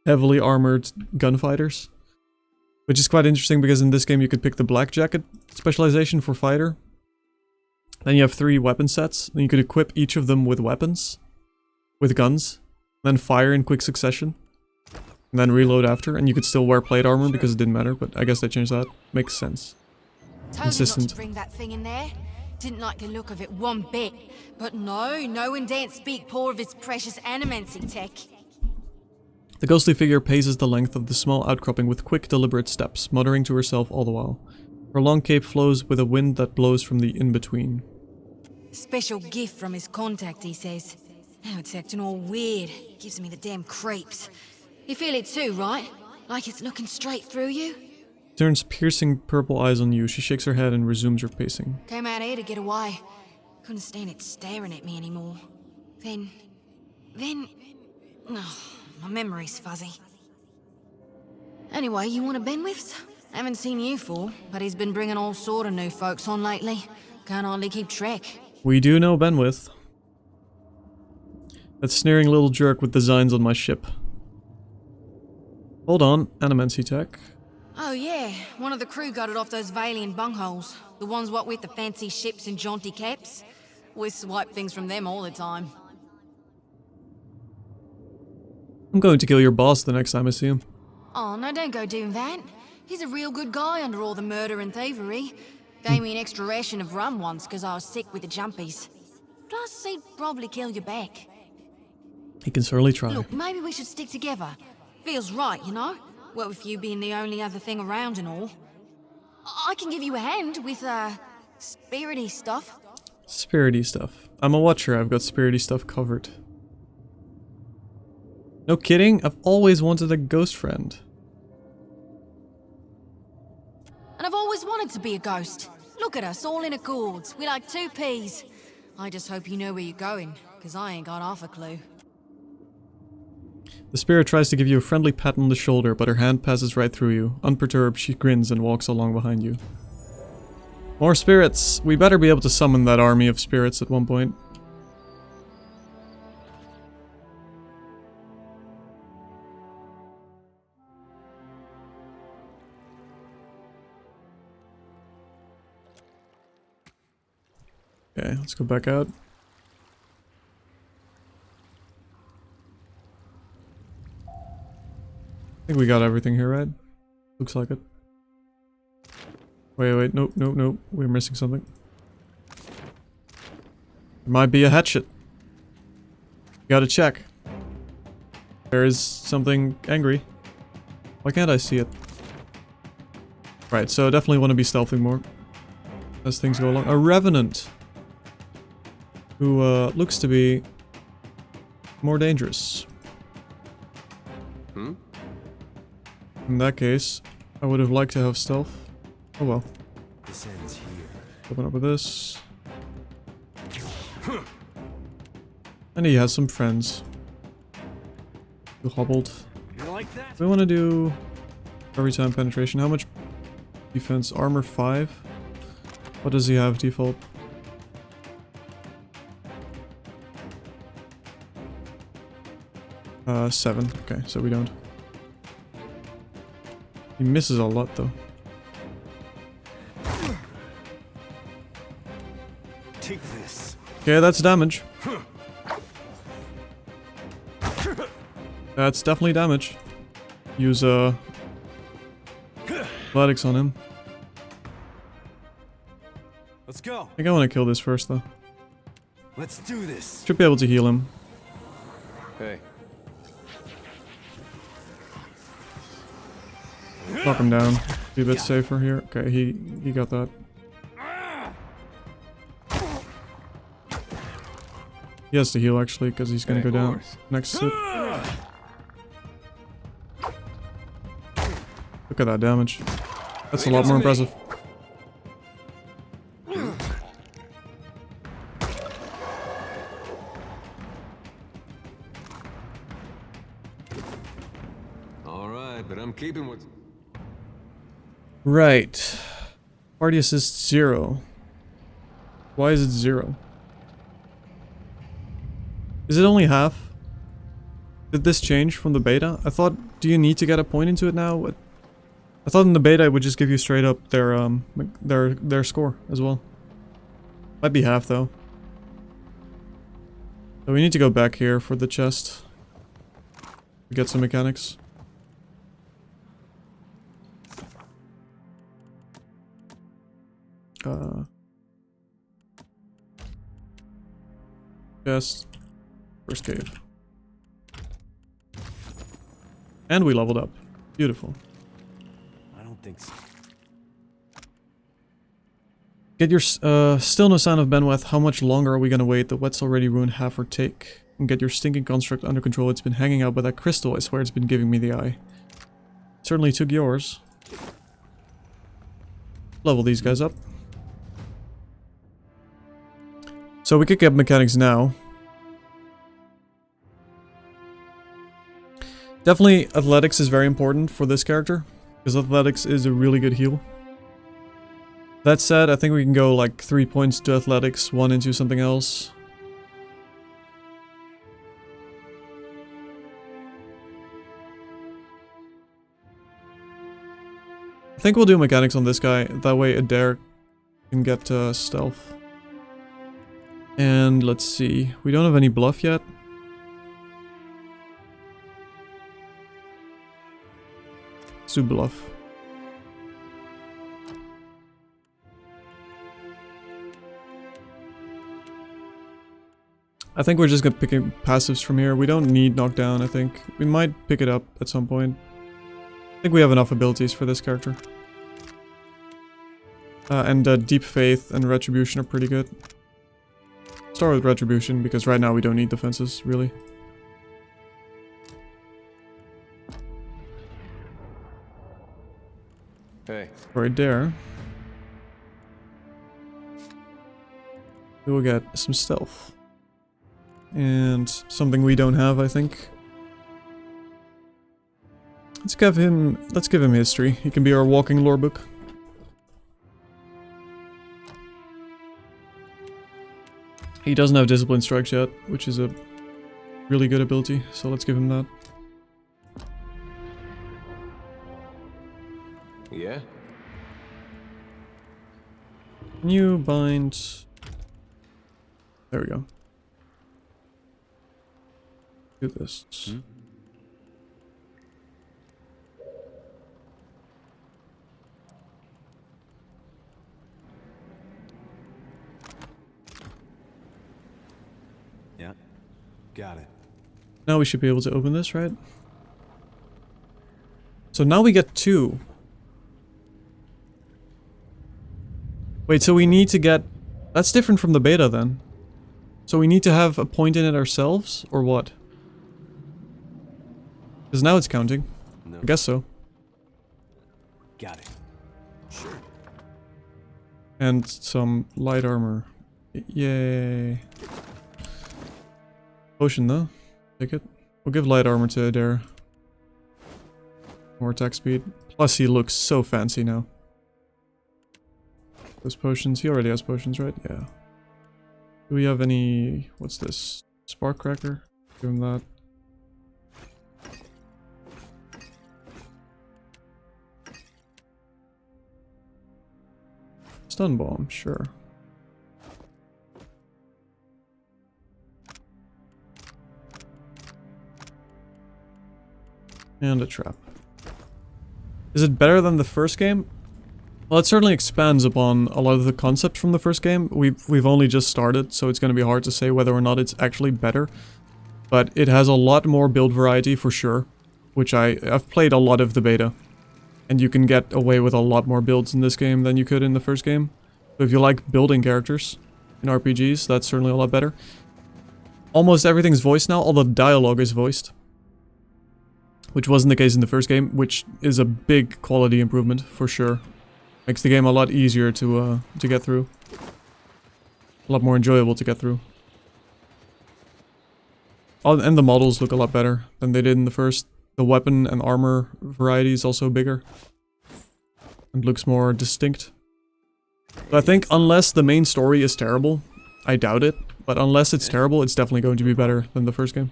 heavily armored gunfighters. Which is quite interesting because in this game you could pick the black jacket specialization for fighter. Then you have 3 weapon sets, and you could equip each of them with weapons. With guns. Then fire in quick succession. And then reload after, and you could still wear plate armor because it didn't matter, but I guess they changed that. Makes sense. Told you not to bring that thing in there. Didn't like the look of it one bit. But no one daren't speak poor of its precious animancy tech. The ghostly figure paces the length of the small outcropping with quick, deliberate steps, muttering to herself all the while. Her long cape flows with a wind that blows from the in-between. Special gift from his contact, he says. Now it's acting all weird. Gives me the damn creeps. You feel it too, right? Like it's looking straight through you? Turns piercing purple eyes on you. She shakes her head and resumes her pacing. Came out here to get away. Couldn't stand it staring at me anymore. Then... Oh, my memory's fuzzy. Anyway, you want a Benwith's? Haven't seen you for, but he's been bringing all sort of new folks on lately. Can't hardly keep track. We do know Benwith. That sneering little jerk with designs on my ship. Hold on, Animancy tech. Oh yeah, one of the crew got it off those Valiant bungholes. The ones what with the fancy ships and jaunty caps. We swipe things from them all the time. I'm going to kill your boss the next time I see him. Oh, no, don't go doing that. He's a real good guy under all the murder and thievery. Gave me an extra ration of rum once because I was sick with the jumpies. Plus, he'd probably kill you back. He can certainly try. Look, maybe we should stick together. Feels right, you know? What with you being the only other thing around and all. I can give you a hand with, spirity stuff. Spirity stuff. I'm a watcher, I've got spirity stuff covered. No kidding, I've always wanted a ghost friend. And I've always wanted to be a ghost. Look at us, all in accords. We're like two peas. I just hope you know where you're going, because I ain't got half a clue. The spirit tries to give you a friendly pat on the shoulder, but her hand passes right through you. Unperturbed, she grins and walks along behind you. More spirits! We better be able to summon that army of spirits at one point. Okay, let's go back out. I think we got everything here, right? Looks like it. Wait, nope, we're missing something. There might be a hatchet. Gotta check. There is something angry. Why can't I see it? Right, so definitely want to be stealthing more as things go along. A revenant! Who looks to be more dangerous. In that case, I would have liked to have stealth. Oh well. This ends here. Open up with this. And he has some friends. Who hobbled. You like that? We want to do every time penetration. How much defense? Armor 5. What does he have default? Uh, 7. Okay, so we don't. He misses a lot though. Take this. Okay, that's damage. That's definitely damage. Use athletics on him. Let's go. I think I want to kill this first though. Let's do this. Should be able to heal him. Hey. Knock him down. Be a bit safer here. Okay, he got that. He has to heal actually, because he's gonna go down next sit. Look at that damage. That's a lot more impressive. Alright, but I'm keeping what's... Right. Party assist 0. Why is it 0? Is it only half? Did this change from the beta? I thought, do you need to get a point into it now? I thought in the beta it would just give you straight up their score as well. Might be half though. So we need to go back here for the chest. To get some mechanics. Chest. First cave. And we leveled up. Beautiful. I don't think so. Get your still no sign of Benweth. How much longer are we gonna wait? The wet's already ruined half our take. And get your stinking construct under control. It's been hanging out by that crystal. I swear it's been giving me the eye. Certainly took yours. Level these guys up. So we could get mechanics now. Definitely athletics is very important for this character, because athletics is a really good heal. That said, I think we can go like 3 points to athletics, 1 into something else. I think we'll do mechanics on this guy. That way Adair can get stealth. And let's see. We don't have any bluff yet. Let's do bluff. I think we're just gonna pick passives from here. We don't need knockdown, I think. We might pick it up at some point. I think we have enough abilities for this character. And Deep Faith and Retribution are pretty good. Start with Retribution, because right now we don't need defenses, really. Hey. Right there. We will get some stealth. And something we don't have, I think. Let's give him history. He can be our walking lore book. He doesn't have discipline strikes yet, which is a really good ability, so let's give him that. Yeah? Can you bind... There we go. Do this. Hmm? Yeah, got it. Now we should be able to open this, right? So now we get 2. Wait, so we need to get... That's different from the beta then. So we need to have a point in it ourselves, or what? Because now it's counting. No. I guess so. Got it. Sure. And some light armor. Yay. Potion though. Take it. We'll give light armor to Adair. More attack speed. Plus he looks so fancy now. Those potions. He already has potions, right? Yeah. Do we have any... What's this? Spark Cracker? Give him that. Stun Bomb, sure. And a trap. Is it better than the first game? Well, it certainly expands upon a lot of the concept from the first game. We've only just started, so it's going to be hard to say whether or not it's actually better. But it has a lot more build variety for sure, which I've played a lot of the beta. And you can get away with a lot more builds in this game than you could in the first game. So if you like building characters in RPGs, that's certainly a lot better. Almost everything's voiced now, all the dialogue is voiced. Which wasn't the case in the first game, which is a big quality improvement for sure. Makes the game a lot easier to get through. A lot more enjoyable to get through. Oh, and the models look a lot better than they did in the first. The weapon and armor variety is also bigger. And looks more distinct. So I think unless the main story is terrible, I doubt it. But unless it's terrible, it's definitely going to be better than the first game.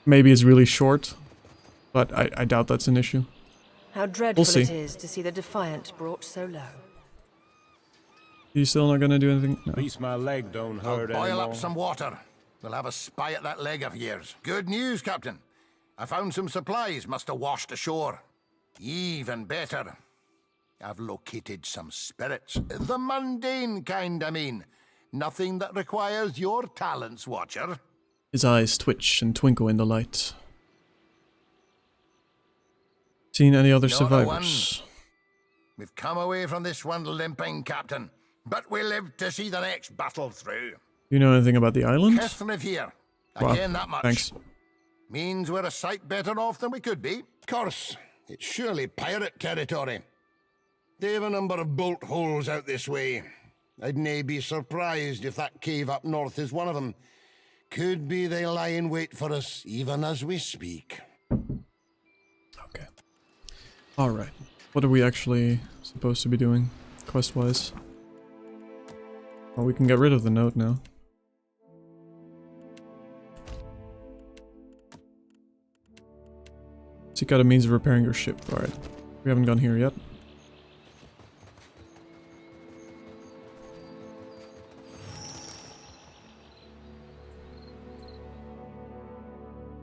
Maybe it's really short, but I doubt that's an issue. How dreadful it is to see the Defiant brought so low. You still not gonna do anything? No. At least my leg don't hurt I'll boil anymore. up some water. We'll have a spy at that leg of yours. Good news, Captain. I found some supplies must have washed ashore. Even better. I've located some spirits. The mundane kind, I mean. Nothing that requires your talents, Watcher. His eyes twitch and twinkle in the light. Seen any other survivors? We've come away from this one limping, Captain. But we live to see the next battle through. You know anything about the island? Can't live here. Wow, Again, that much. thanks. Means we're a sight better off than we could be. Course, it's surely pirate territory. They've a number of bolt holes out this way. I'd nae be surprised if that cave up north is one of them. Could be they lie in wait for us even as we speak. Okay. Alright. What are we actually supposed to be doing, quest-wise? Well, we can get rid of the note now. Seek out a means of repairing your ship. Alright. We haven't gone here yet.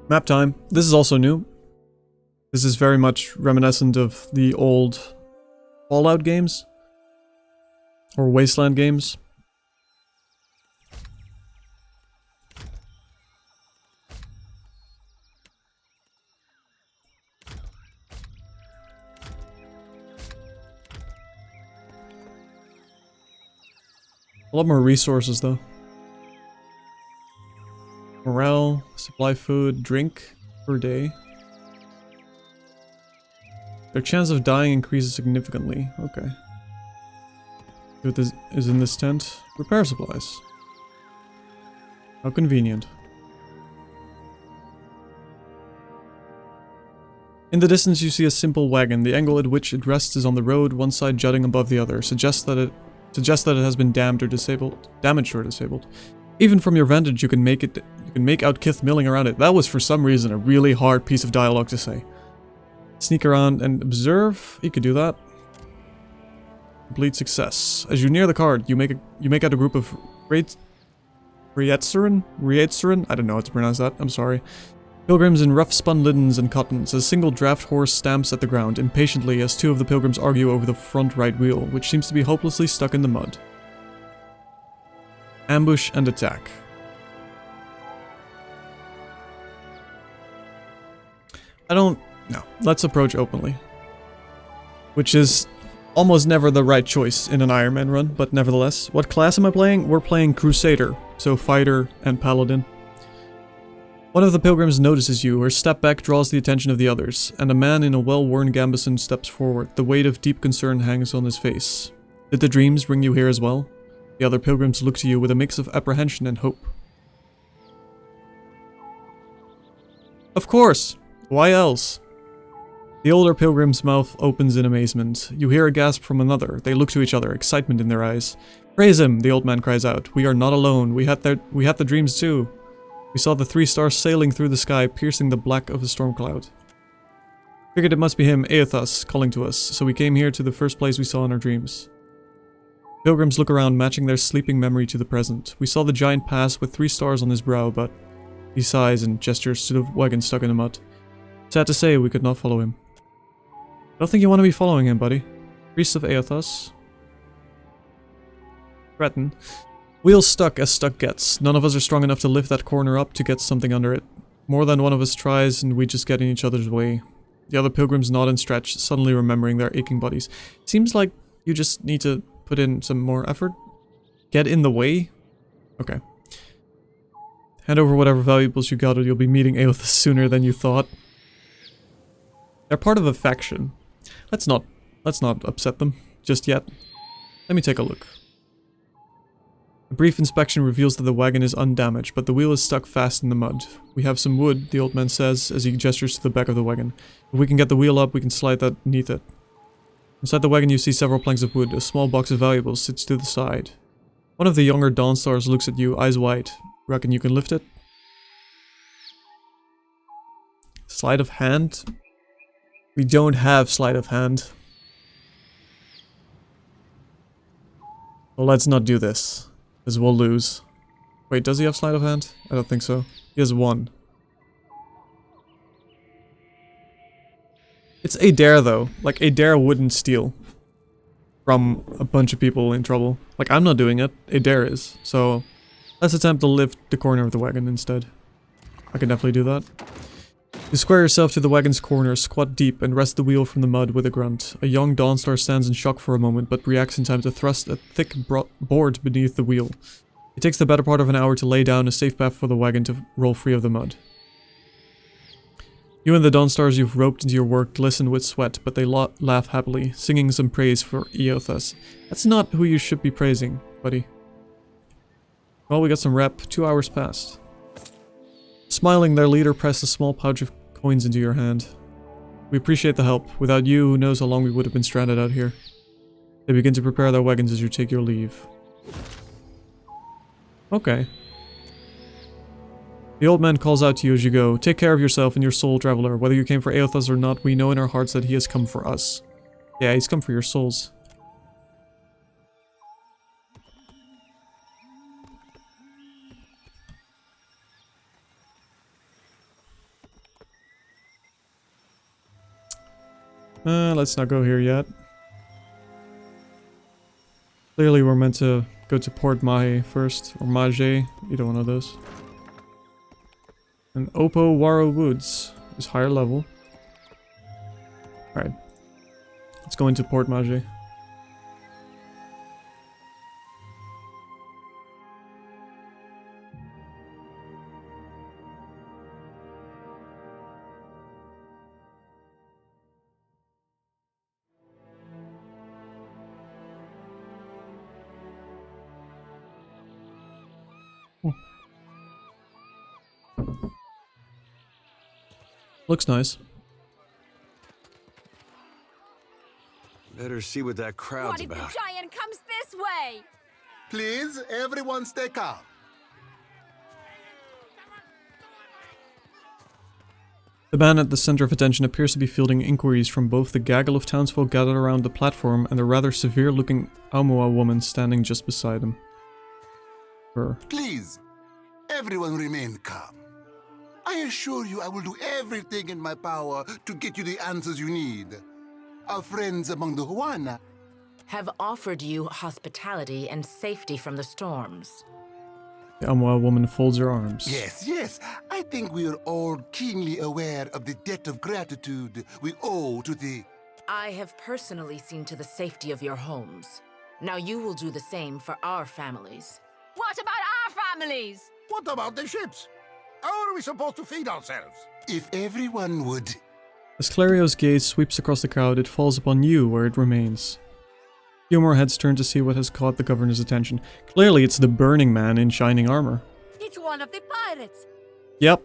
Map time. This is also new. This is very much reminiscent of the old Fallout games. Or Wasteland games. A lot more resources though. Morale, supply food, drink per day. Their chance of dying increases significantly. Okay. What is in this tent? Repair supplies. How convenient. In the distance you see a simple wagon. The angle at which it rests is on the road, one side jutting above the other. Suggests that it has been damaged or disabled. Even from your vantage you can make out Kith milling around it. That was for some reason a really hard piece of dialogue to say. Sneak around and observe. You could do that. Complete success. As you near the cart, you make out a group of Rietzerin? I don't know how to pronounce that. I'm sorry. Pilgrims in rough spun linens and cottons. A single draft horse stamps at the ground impatiently as two of the pilgrims argue over the front right wheel, which seems to be hopelessly stuck in the mud. Ambush and attack. No. Let's approach openly. Which is almost never the right choice in an Ironman run, but nevertheless. What class am I playing? We're playing Crusader, so fighter and paladin. One of the pilgrims notices you. Her step back draws the attention of the others, and a man in a well-worn gambeson steps forward. The weight of deep concern hangs on his face. Did the dreams bring you here as well? The other pilgrims look to you with a mix of apprehension and hope. Of course! Why else? The older pilgrim's mouth opens in amazement. You hear a gasp from another. They look to each other, excitement in their eyes. Praise him, the old man cries out. We are not alone. We had the dreams too. We saw the 3 stars sailing through the sky, piercing the black of a storm cloud. Figured it must be him, Aethus, calling to us, so we came here to the first place we saw in our dreams. Pilgrims look around, matching their sleeping memory to the present. We saw the giant pass with 3 stars on his brow, but he sighs and gestures to the wagon stuck in the mud. Sad to say, we could not follow him. I don't think you want to be following him, buddy. Priest of Aethus. Threaten. Wheel stuck as stuck gets. None of us are strong enough to lift that corner up to get something under it. More than one of us tries and we just get in each other's way. The other pilgrims nod and stretch, suddenly remembering their aching bodies. Seems like you just need to put in some more effort. Get in the way? Okay. Hand over whatever valuables you got or you'll be meeting Aethus sooner than you thought. They're part of a faction. Let's not upset them just yet. Let me take a look. A brief inspection reveals that the wagon is undamaged, but the wheel is stuck fast in the mud. We have some wood, the old man says as he gestures to the back of the wagon. If we can get the wheel up, we can slide that beneath it. Inside the wagon you see several planks of wood. A small box of valuables sits to the side. One of the younger Dawnstars looks at you, eyes wide. Reckon you can lift it? Sleight of hand? We don't have sleight of hand. Well, let's not do this, as we'll lose. Wait, does he have sleight of hand? I don't think so. He has 1. It's Adair though. Like, Adair wouldn't steal from a bunch of people in trouble. Like, I'm not doing it. Adair is. So, let's attempt to lift the corner of the wagon instead. I can definitely do that. You square yourself to the wagon's corner, squat deep, and wrest the wheel from the mud with a grunt. A young Dawnstar stands in shock for a moment, but reacts in time to thrust a thick board beneath the wheel. It takes the better part of an hour to lay down a safe path for the wagon to roll free of the mud. You and the Dawnstars you've roped into your work glisten with sweat, but they laugh happily, singing some praise for Aethus. That's not who you should be praising, buddy. Well, we got some rep. 2 hours passed. Smiling, their leader pressed a small pouch of coins into your hand. We appreciate the help. Without you, who knows how long we would have been stranded out here. They begin to prepare their wagons as you take your leave. Okay. The old man calls out to you as you go. Take care of yourself and your soul, traveler. Whether you came for Eothas or not, we know in our hearts that he has come for us. Yeah, he's come for your souls. Let's not go here yet. Clearly we're meant to go to Port Mahe first, or Maje, either one of those. And Opo Waro Woods is higher level. Alright. Let's go into Port Maje. Looks nice. Better see what that crowd's What if the about. giant comes this way? Please, everyone stay calm. The man at the center of attention appears to be fielding inquiries from both the gaggle of townsfolk gathered around the platform and the rather severe-looking Aumua woman standing just beside him. Her. Please, everyone remain calm. I assure you I will do everything in my power to get you the answers you need. Our friends among the Huana have offered you hospitality and safety from the storms. The Aumua woman folds her arms. Yes. I think we are all keenly aware of the debt of gratitude we owe to the... I have personally seen to the safety of your homes. Now you will do the same for our families. What about our families? What about the ships? How are we supposed to feed ourselves? If everyone would... As Clario's gaze sweeps across the crowd, it falls upon you where it remains. Few more heads turn to see what has caught the governor's attention. Clearly it's the Burning Man in shining armor. It's one of the pirates. Yep.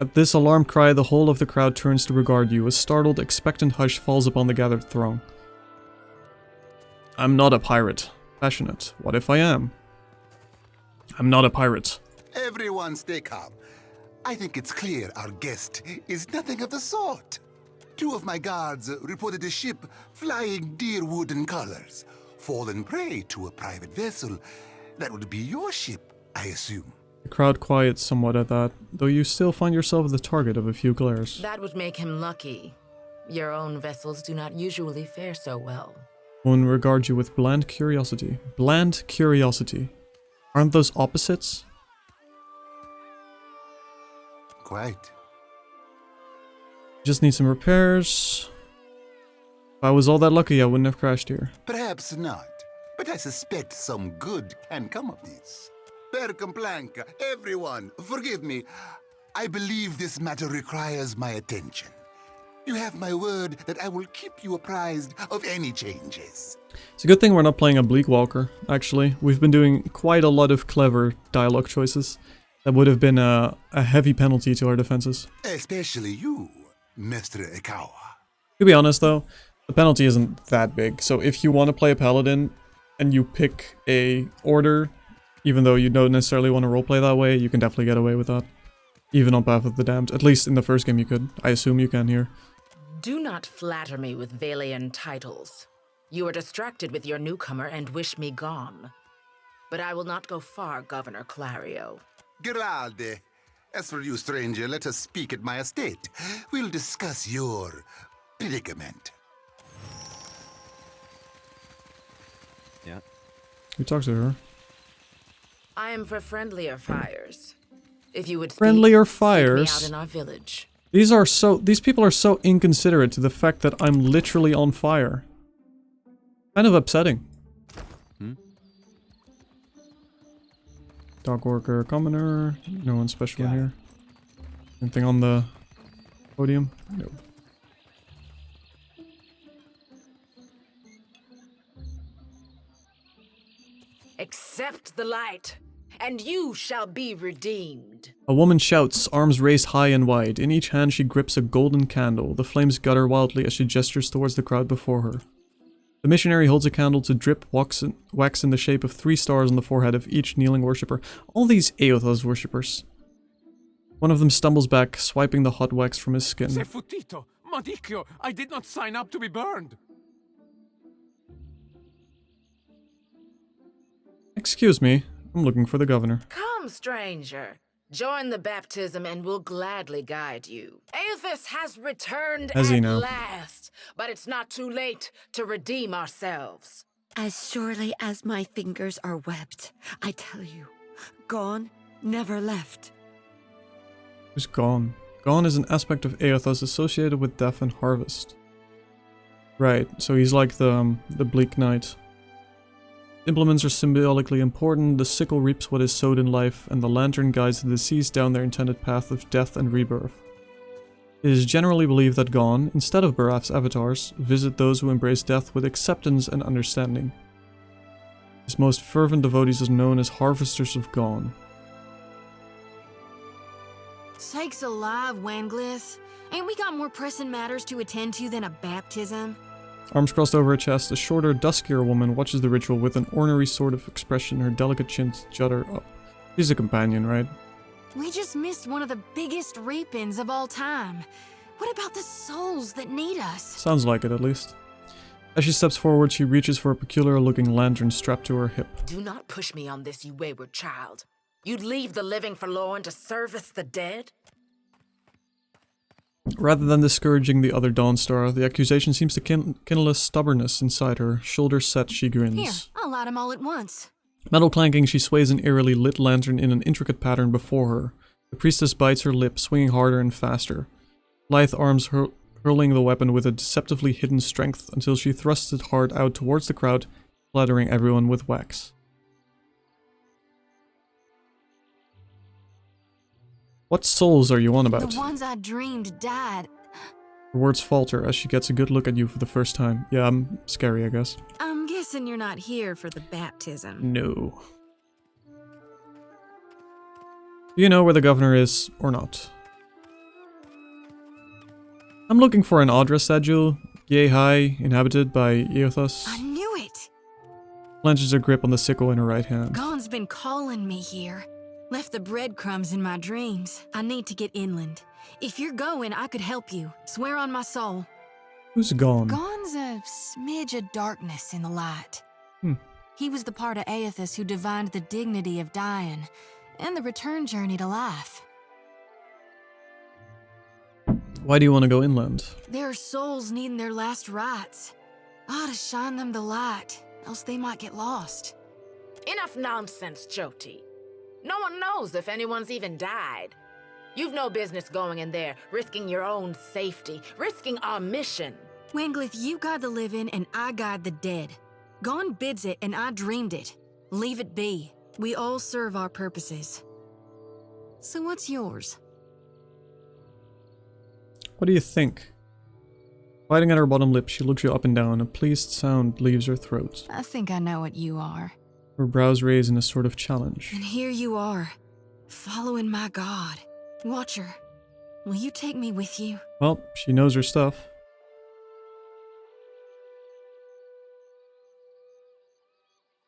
At this alarmed cry, the whole of the crowd turns to regard you. A startled, expectant hush falls upon the gathered throng. I'm not a pirate. Passionate. What if I am? I'm not a pirate. Everyone stay calm. I think it's clear our guest is nothing of the sort. 2 of my guards reported a ship flying deer wooden colors, fallen prey to a private vessel. That would be your ship, I assume. The crowd quiets somewhat at that, though you still find yourself the target of a few glares. That would make him lucky. Your own vessels do not usually fare so well. One regards you with bland curiosity. Bland curiosity. Aren't those opposites? Quite. Just need some repairs. If I was all that lucky, I wouldn't have crashed here. Perhaps not, but I suspect some good can come of this. Per complanca, everyone, forgive me. I believe this matter requires my attention. You have my word that I will keep you apprised of any changes. It's a good thing we're not playing a Bleak Walker, actually. We've been doing quite a lot of clever dialogue choices that would have been a heavy penalty to our defenses. Especially you, Mr. Ikawa. To be honest though, the penalty isn't that big. So if you want to play a paladin and you pick a order, even though you don't necessarily want to roleplay that way, you can definitely get away with that. Even on Path of the Damned. At least in the first game you could. I assume you can here. Do not flatter me with Valian titles. You are distracted with your newcomer and wish me gone. But I will not go far, Governor Clario. Giralde. As for you, stranger, let us speak at my estate. We'll discuss your predicament. Yeah. Who talks to her? I am for friendlier fires. If you would speak, Friendlier seek fires? me out in our village. These people are so inconsiderate to the fact that I'm literally on fire. Kind of upsetting. Dog worker, commoner. No one special in here. Anything on the podium? No. Accept the light, and you shall be redeemed. A woman shouts, arms raised high and wide. In each hand she grips a golden candle. The flames gutter wildly as she gestures towards the crowd before her. The missionary holds a candle to drip wax in the shape of 3 stars on the forehead of each kneeling worshipper. All these Eothas worshippers. One of them stumbles back, swiping the hot wax from his skin. Se futito! Madicchio! I did not sign up to be burned! Excuse me, I'm looking for the governor. Come, stranger. Join the baptism and we'll gladly guide you. Aethys has returned Has he at now? last, but it's not too late to redeem ourselves. As surely as my fingers are webbed, I tell you, gone, never left. Who's gone? Gone is an aspect of Aethys associated with death and harvest. Right, so he's like the bleak knight. Implements are symbolically important, the sickle reaps what is sowed in life, and the lantern guides the deceased down their intended path of death and rebirth. It is generally believed that Gon, instead of Barath's avatars, visit those who embrace death with acceptance and understanding. His most fervent devotees are known as Harvesters of Gon. Sakes alive, Wanglith. Ain't we got more pressing matters to attend to than a baptism? Arms crossed over her chest, a shorter, duskier woman watches the ritual with an ornery sort of expression, her delicate chin judder up. She's a companion, right? We just missed one of the biggest reap-ins of all time. What about the souls that need us? Sounds like it, at least. As she steps forward, she reaches for a peculiar-looking lantern strapped to her hip. Do not push me on this, you wayward child. You'd leave the living forlorn to service the dead? Rather than discouraging the other Dawnstar, the accusation seems to kindle a stubbornness inside her. Shoulders set, she grins. Here, I'll light them all at once. Metal clanking, she sways an eerily lit lantern in an intricate pattern before her. The priestess bites her lip, swinging harder and faster. Lithe arms hurling the weapon with a deceptively hidden strength until she thrusts it hard out towards the crowd, splattering everyone with wax. What souls are you on about? The ones I dreamed died. Her words falter as she gets a good look at you for the first time. Yeah, I'm scary, I guess. I'm guessing you're not here for the baptism. No. Do you know where the governor is, or not? I'm looking for an Audra statue, yay high, inhabited by Aethys. I knew it! Clenches her grip on the sickle in her right hand. Gon's been calling me here. Left the breadcrumbs in my dreams. I need to get inland. If you're going, I could help you. Swear on my soul. Who's Gon? Gon's a smidge of darkness in the light. He was the part of Aethys who divined the dignity of dying and the return journey to life. Why do you want to go inland? There are souls needing their last rites. I ought to shine them the light, else they might get lost. Enough nonsense, Jyoti. No one knows if anyone's even died. You've no business going in there, risking your own safety, risking our mission. Wanglith, you guide the living and I guide the dead. Gon bids it and I dreamed it. Leave it be. We all serve our purposes. So what's yours? What do you think? Biting at her bottom lip, she looks you up and down. A pleased sound leaves her throat. I think I know what you are. Her brows raise in a sort of challenge. And here you are, following my god. Watcher, will you take me with you? Well, she knows her stuff.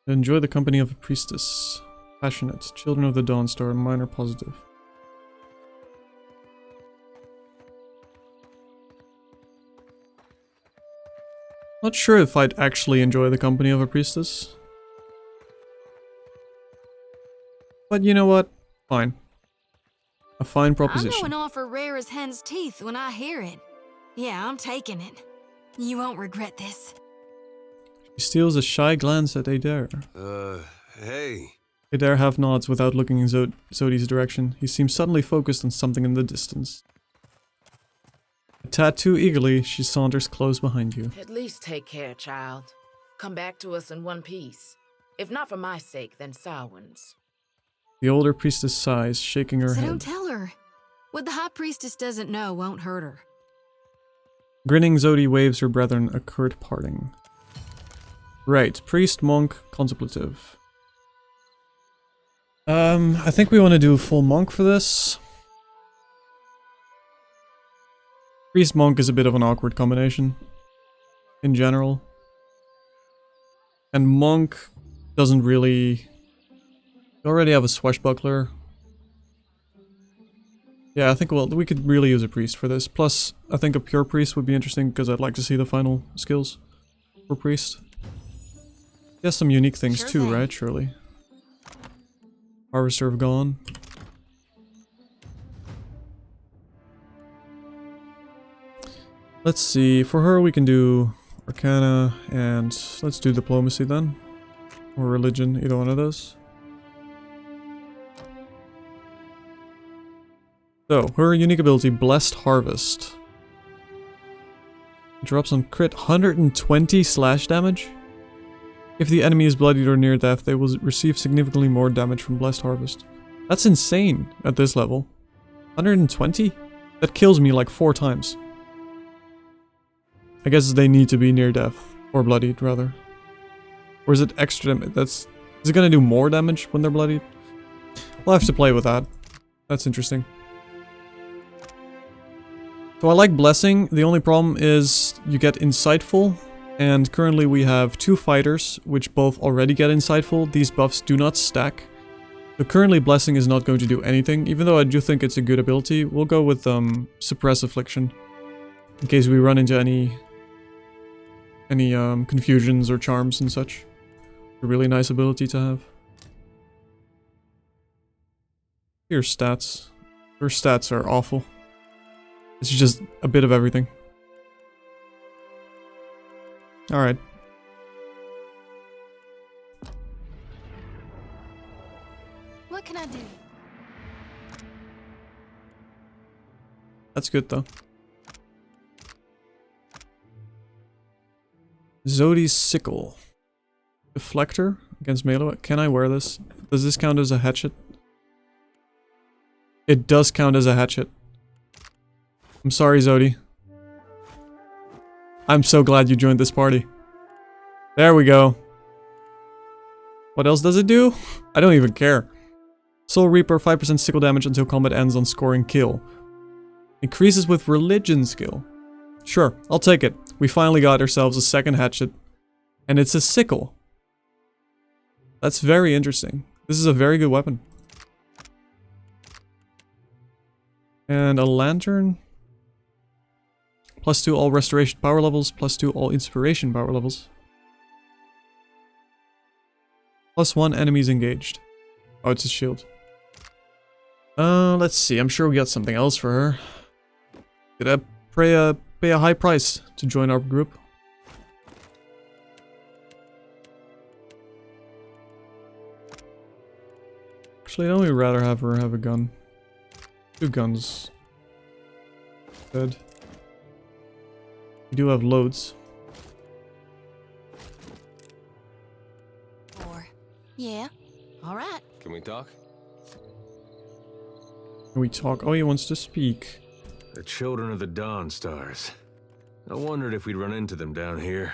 Enjoy the company of a priestess. Passionate, children of the Dawnstar, minor positive. Not sure if I'd actually enjoy the company of a priestess. But you know what? Fine. A fine proposition. I know an offer rare as hen's teeth when I hear it. Yeah, I'm taking it. You won't regret this. She steals a shy glance at Adair. Hey. Adair half nods without looking in Zodi's direction. He seems suddenly focused on something in the distance. A tad too eagerly, she saunters close behind you. At least take care, child. Come back to us in one piece. If not for my sake, then Samhain's. The older priestess sighs, shaking her So head. don't tell her. What the High Priestess doesn't know won't hurt her. Grinning, Zodi waves her brethren a curt parting. Right, priest, monk, contemplative. I think we want to do full monk for this. Priest monk is a bit of an awkward combination. In general. And monk doesn't really... You already have a swashbuckler. Yeah, I think we could really use a priest for this. Plus, I think a pure priest would be interesting because I'd like to see the final skills for priest. He has some unique things too, right? Surely. Harvester of Gone. Let's see. For her, we can do Arcana and let's do Diplomacy then, or Religion. Either one of those. So, her unique ability, Blessed Harvest. Drops on crit 120 slash damage. If the enemy is bloodied or near death, they will receive significantly more damage from Blessed Harvest. That's insane at this level. 120? That kills me like 4 times. I guess they need to be near death. Or bloodied, rather. Or is it extra damage? Is it gonna do more damage when they're bloodied? We'll have to play with that. That's interesting. So I like Blessing, the only problem is you get Insightful, and currently we have 2 fighters, which both already get Insightful. These buffs do not stack. So currently Blessing is not going to do anything, even though I do think it's a good ability. We'll go with Suppress Affliction, in case we run into any confusions or charms and such. A really nice ability to have. Here's stats. Her stats are awful. It's just a bit of everything. Alright. What can I do? That's good though. Zodi's Sickle. Deflector against melee. Can I wear this? Does this count as a hatchet? It does count as a hatchet. I'm sorry, Zodi. I'm so glad you joined this party. There we go. What else does it do? I don't even care. Soul Reaper, 5% sickle damage until combat ends on scoring kill. Increases with religion skill. Sure, I'll take it. We finally got ourselves a second hatchet. And it's a sickle. That's very interesting. This is a very good weapon. And a lantern. +2 all restoration power levels, +2 all inspiration power levels. +1 enemies engaged. Oh, it's a shield. Let's see. I'm sure we got something else for her. Did I pay a high price to join our group? Actually, don't we rather have her have a gun? 2 guns. Good. We do have loads. Yeah. Alright. Can we talk? Can we talk? Oh, he wants to speak. The Children of the Dawn Stars. I wondered if we'd run into them down here.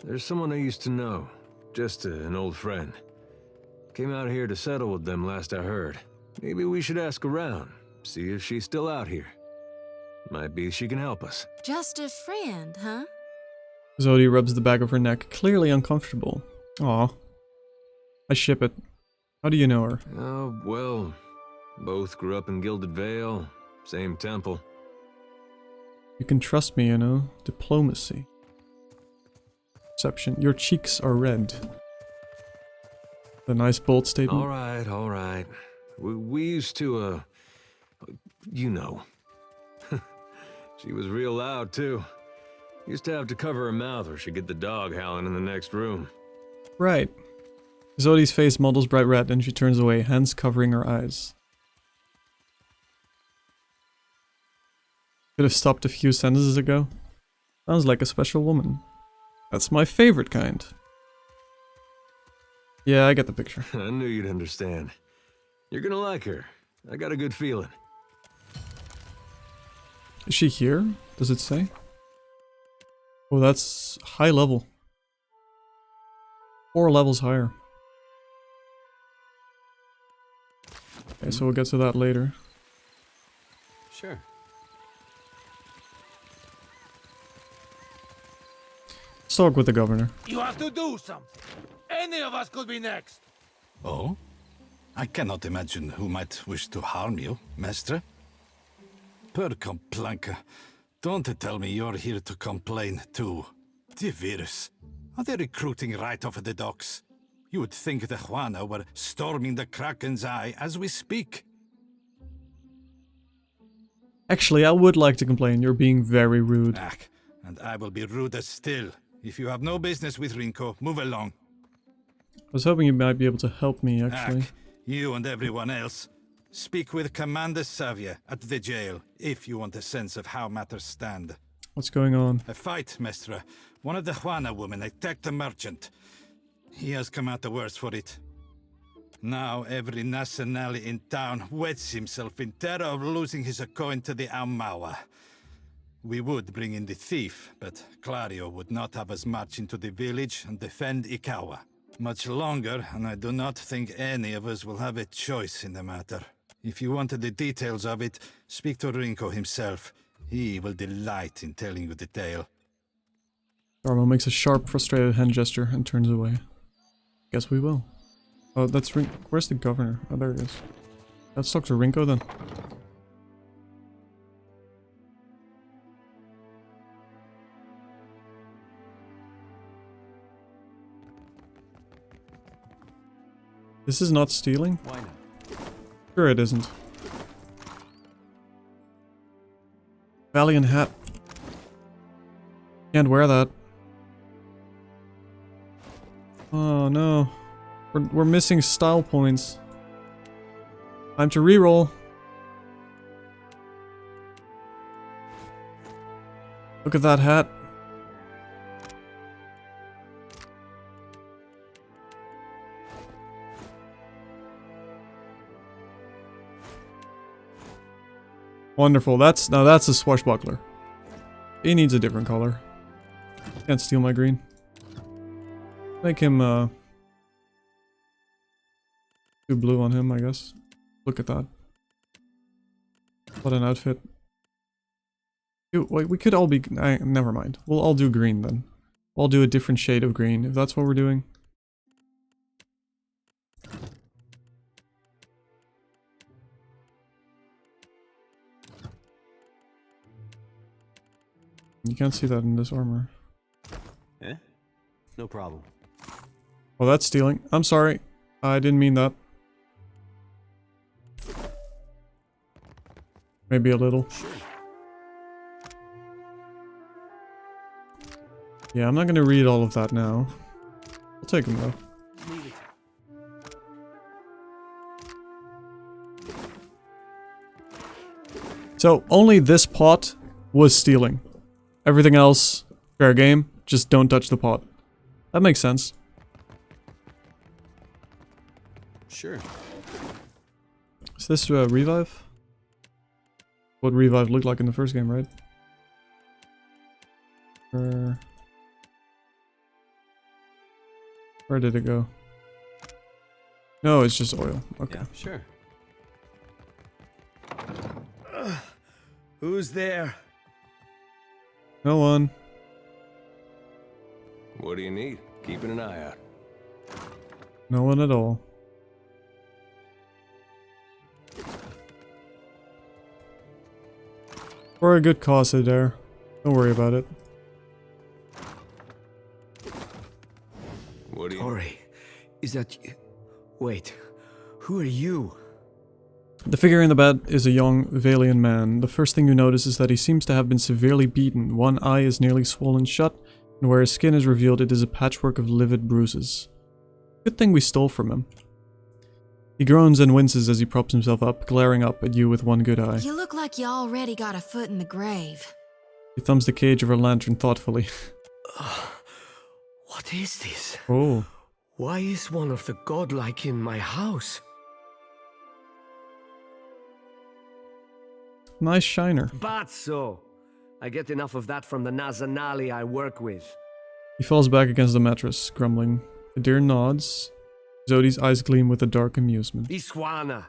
There's someone I used to know. Just an old friend. Came out here to settle with them last I heard. Maybe we should ask around. See if she's still out here. Might be she can help us. Just a friend, huh? Zodi rubs the back of her neck, clearly uncomfortable. Aw. I ship it. How do you know her? Oh, well, both grew up in Gilded Vale, same temple. You can trust me, you know. Diplomacy. Perception. Your cheeks are red. A nice bold statement. All right. We used to, you know. She was real loud, too. Used to have to cover her mouth or she'd get the dog howling in the next room. Right. Zodi's face models bright red and she turns away, hands covering her eyes. Could have stopped a few sentences ago. Sounds like a special woman. That's my favorite kind. Yeah, I get the picture. I knew you'd understand. You're gonna like her. I got a good feeling. Is she here? Does it say? Oh, that's high level. 4 levels higher. Okay, so we'll get to that later. Sure. Let's talk with the governor. You have to do something. Any of us could be next. Oh? I cannot imagine who might wish to harm you, Mestre. Perkamplanka. Don't tell me you're here to complain too. The virus. Are they recruiting right off of the docks? You would think the Juana were storming the Kraken's Eye as we speak. Actually, I would like to complain. You're being very rude. And I will be ruder still. If you have no business with Rinko, move along. I was hoping you might be able to help me, actually. You and everyone else. Speak with Commander Savia at the jail, if you want a sense of how matters stand. What's going on? A fight, Mestra. One of the Juana women attacked a merchant. He has come out the worse for it. Now every nationale in town wets himself in terror of losing his coin to the Aumaua. We would bring in the thief, but Clario would not have us march into the village and defend Ikawa. Much longer, and I do not think any of us will have a choice in the matter. If you wanted the details of it, speak to Rinko himself. He will delight in telling you the tale. Darmo makes a sharp, frustrated hand gesture and turns away. Guess we will. Oh, that's Rinko. Where's the governor? Oh, there he is. Let's talk to Rinko then. This is not stealing? Why not? Sure it isn't. Valiant hat. Can't wear that. Oh no. We're missing style points. Time to reroll. Look at that hat. Wonderful. Now that's a swashbuckler. He needs a different color. Can't steal my green. Make him do blue on him, I guess. Look at that. What an outfit. Dude, wait, we could all be... never mind. We'll all do green then. We'll all do a different shade of green, if that's what we're doing. You can't see that in this armor. Eh? No problem. Well, that's stealing. I'm sorry. I didn't mean that. Maybe a little. Sure. Yeah, I'm not gonna read all of that now. I'll take them though. So, only this pot was stealing. Everything else, fair game. Just don't touch the pot. That makes sense. Sure. Is this revive? What revive looked like in the first game, right? Where did it go? No, it's just oil. Okay. Yeah, sure. Who's there? No one. What do you need? Keeping an eye out. No one at all. For a good cause, there. Don't worry about it. What do you... Tori, is that you? Wait, who are you? The figure in the bed is a young Valian man. The first thing you notice is that he seems to have been severely beaten. One eye is nearly swollen shut, and where his skin is revealed it is a patchwork of livid bruises. Good thing we stole from him. He groans and winces as he props himself up, glaring up at you with one good eye. You look like you already got a foot in the grave. He thumbs the cage of her lantern thoughtfully. What is this? Oh. Why is one of the godlike in my house? Nice shiner. Bazzo! I get enough of that from the Nazanali I work with. He falls back against the mattress, grumbling. Adir nods. Zodi's eyes gleam with a dark amusement. Iswana.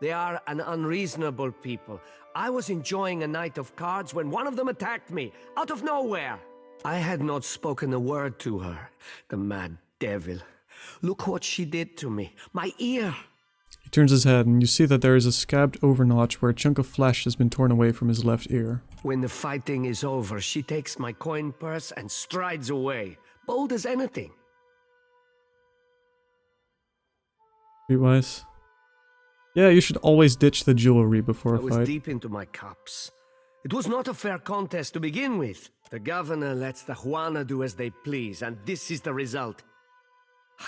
They are an unreasonable people. I was enjoying a night of cards when one of them attacked me, out of nowhere. I had not spoken a word to her. The mad devil. Look what she did to me. My ear. He turns his head, and you see that there is a scabbed overnotch where a chunk of flesh has been torn away from his left ear. When the fighting is over, she takes my coin purse and strides away, bold as anything. Streetwise. Yeah, you should always ditch the jewelry before a I was fight. deep into my cups. It was not a fair contest to begin with. The governor lets the Juana do as they please, and this is the result.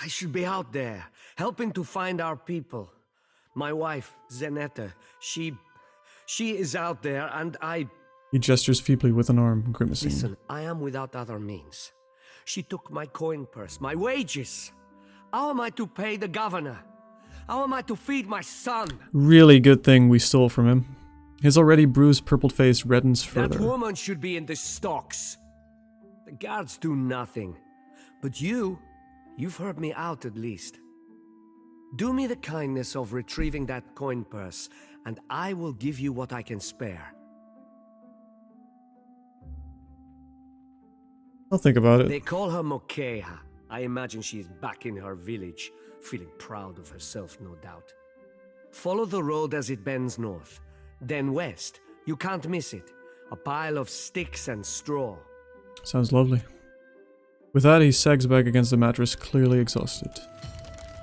I should be out there, helping to find our people. My wife, Zenetta, she is out there, and I... He gestures feebly with an arm, grimacing. Listen, I am without other means. She took my coin purse, my wages. How am I to pay the governor? How am I to feed my son? Really good thing we stole from him. His already bruised purple face reddens further. That woman should be in the stocks. The guards do nothing. But you've heard me out at least. Do me the kindness of retrieving that coin purse, and I will give you what I can spare. I'll think about it. They call her Mokeha. I imagine she is back in her village, feeling proud of herself, no doubt. Follow the road as it bends north. Then west. You can't miss it. A pile of sticks and straw. Sounds lovely. With that, he sags back against the mattress, clearly exhausted.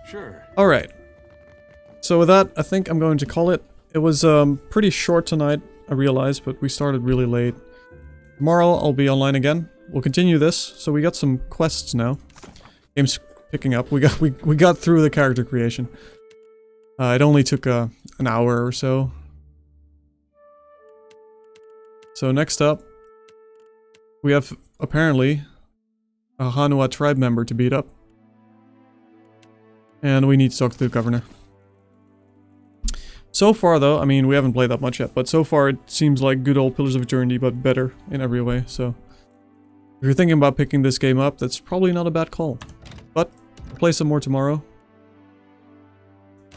Sure. Alright. So with that, I think I'm going to call it. It was pretty short tonight, I realized, but we started really late. Tomorrow I'll be online again. We'll continue this. So we got some quests now. Game's picking up. We got through the character creation. It only took an hour or so. So next up, we have apparently a Hanua tribe member to beat up. And we need to talk to the governor. So far though, I mean, we haven't played that much yet, but so far it seems like good old Pillars of Eternity, but better in every way, so... If you're thinking about picking this game up, that's probably not a bad call. But, we'll play some more tomorrow.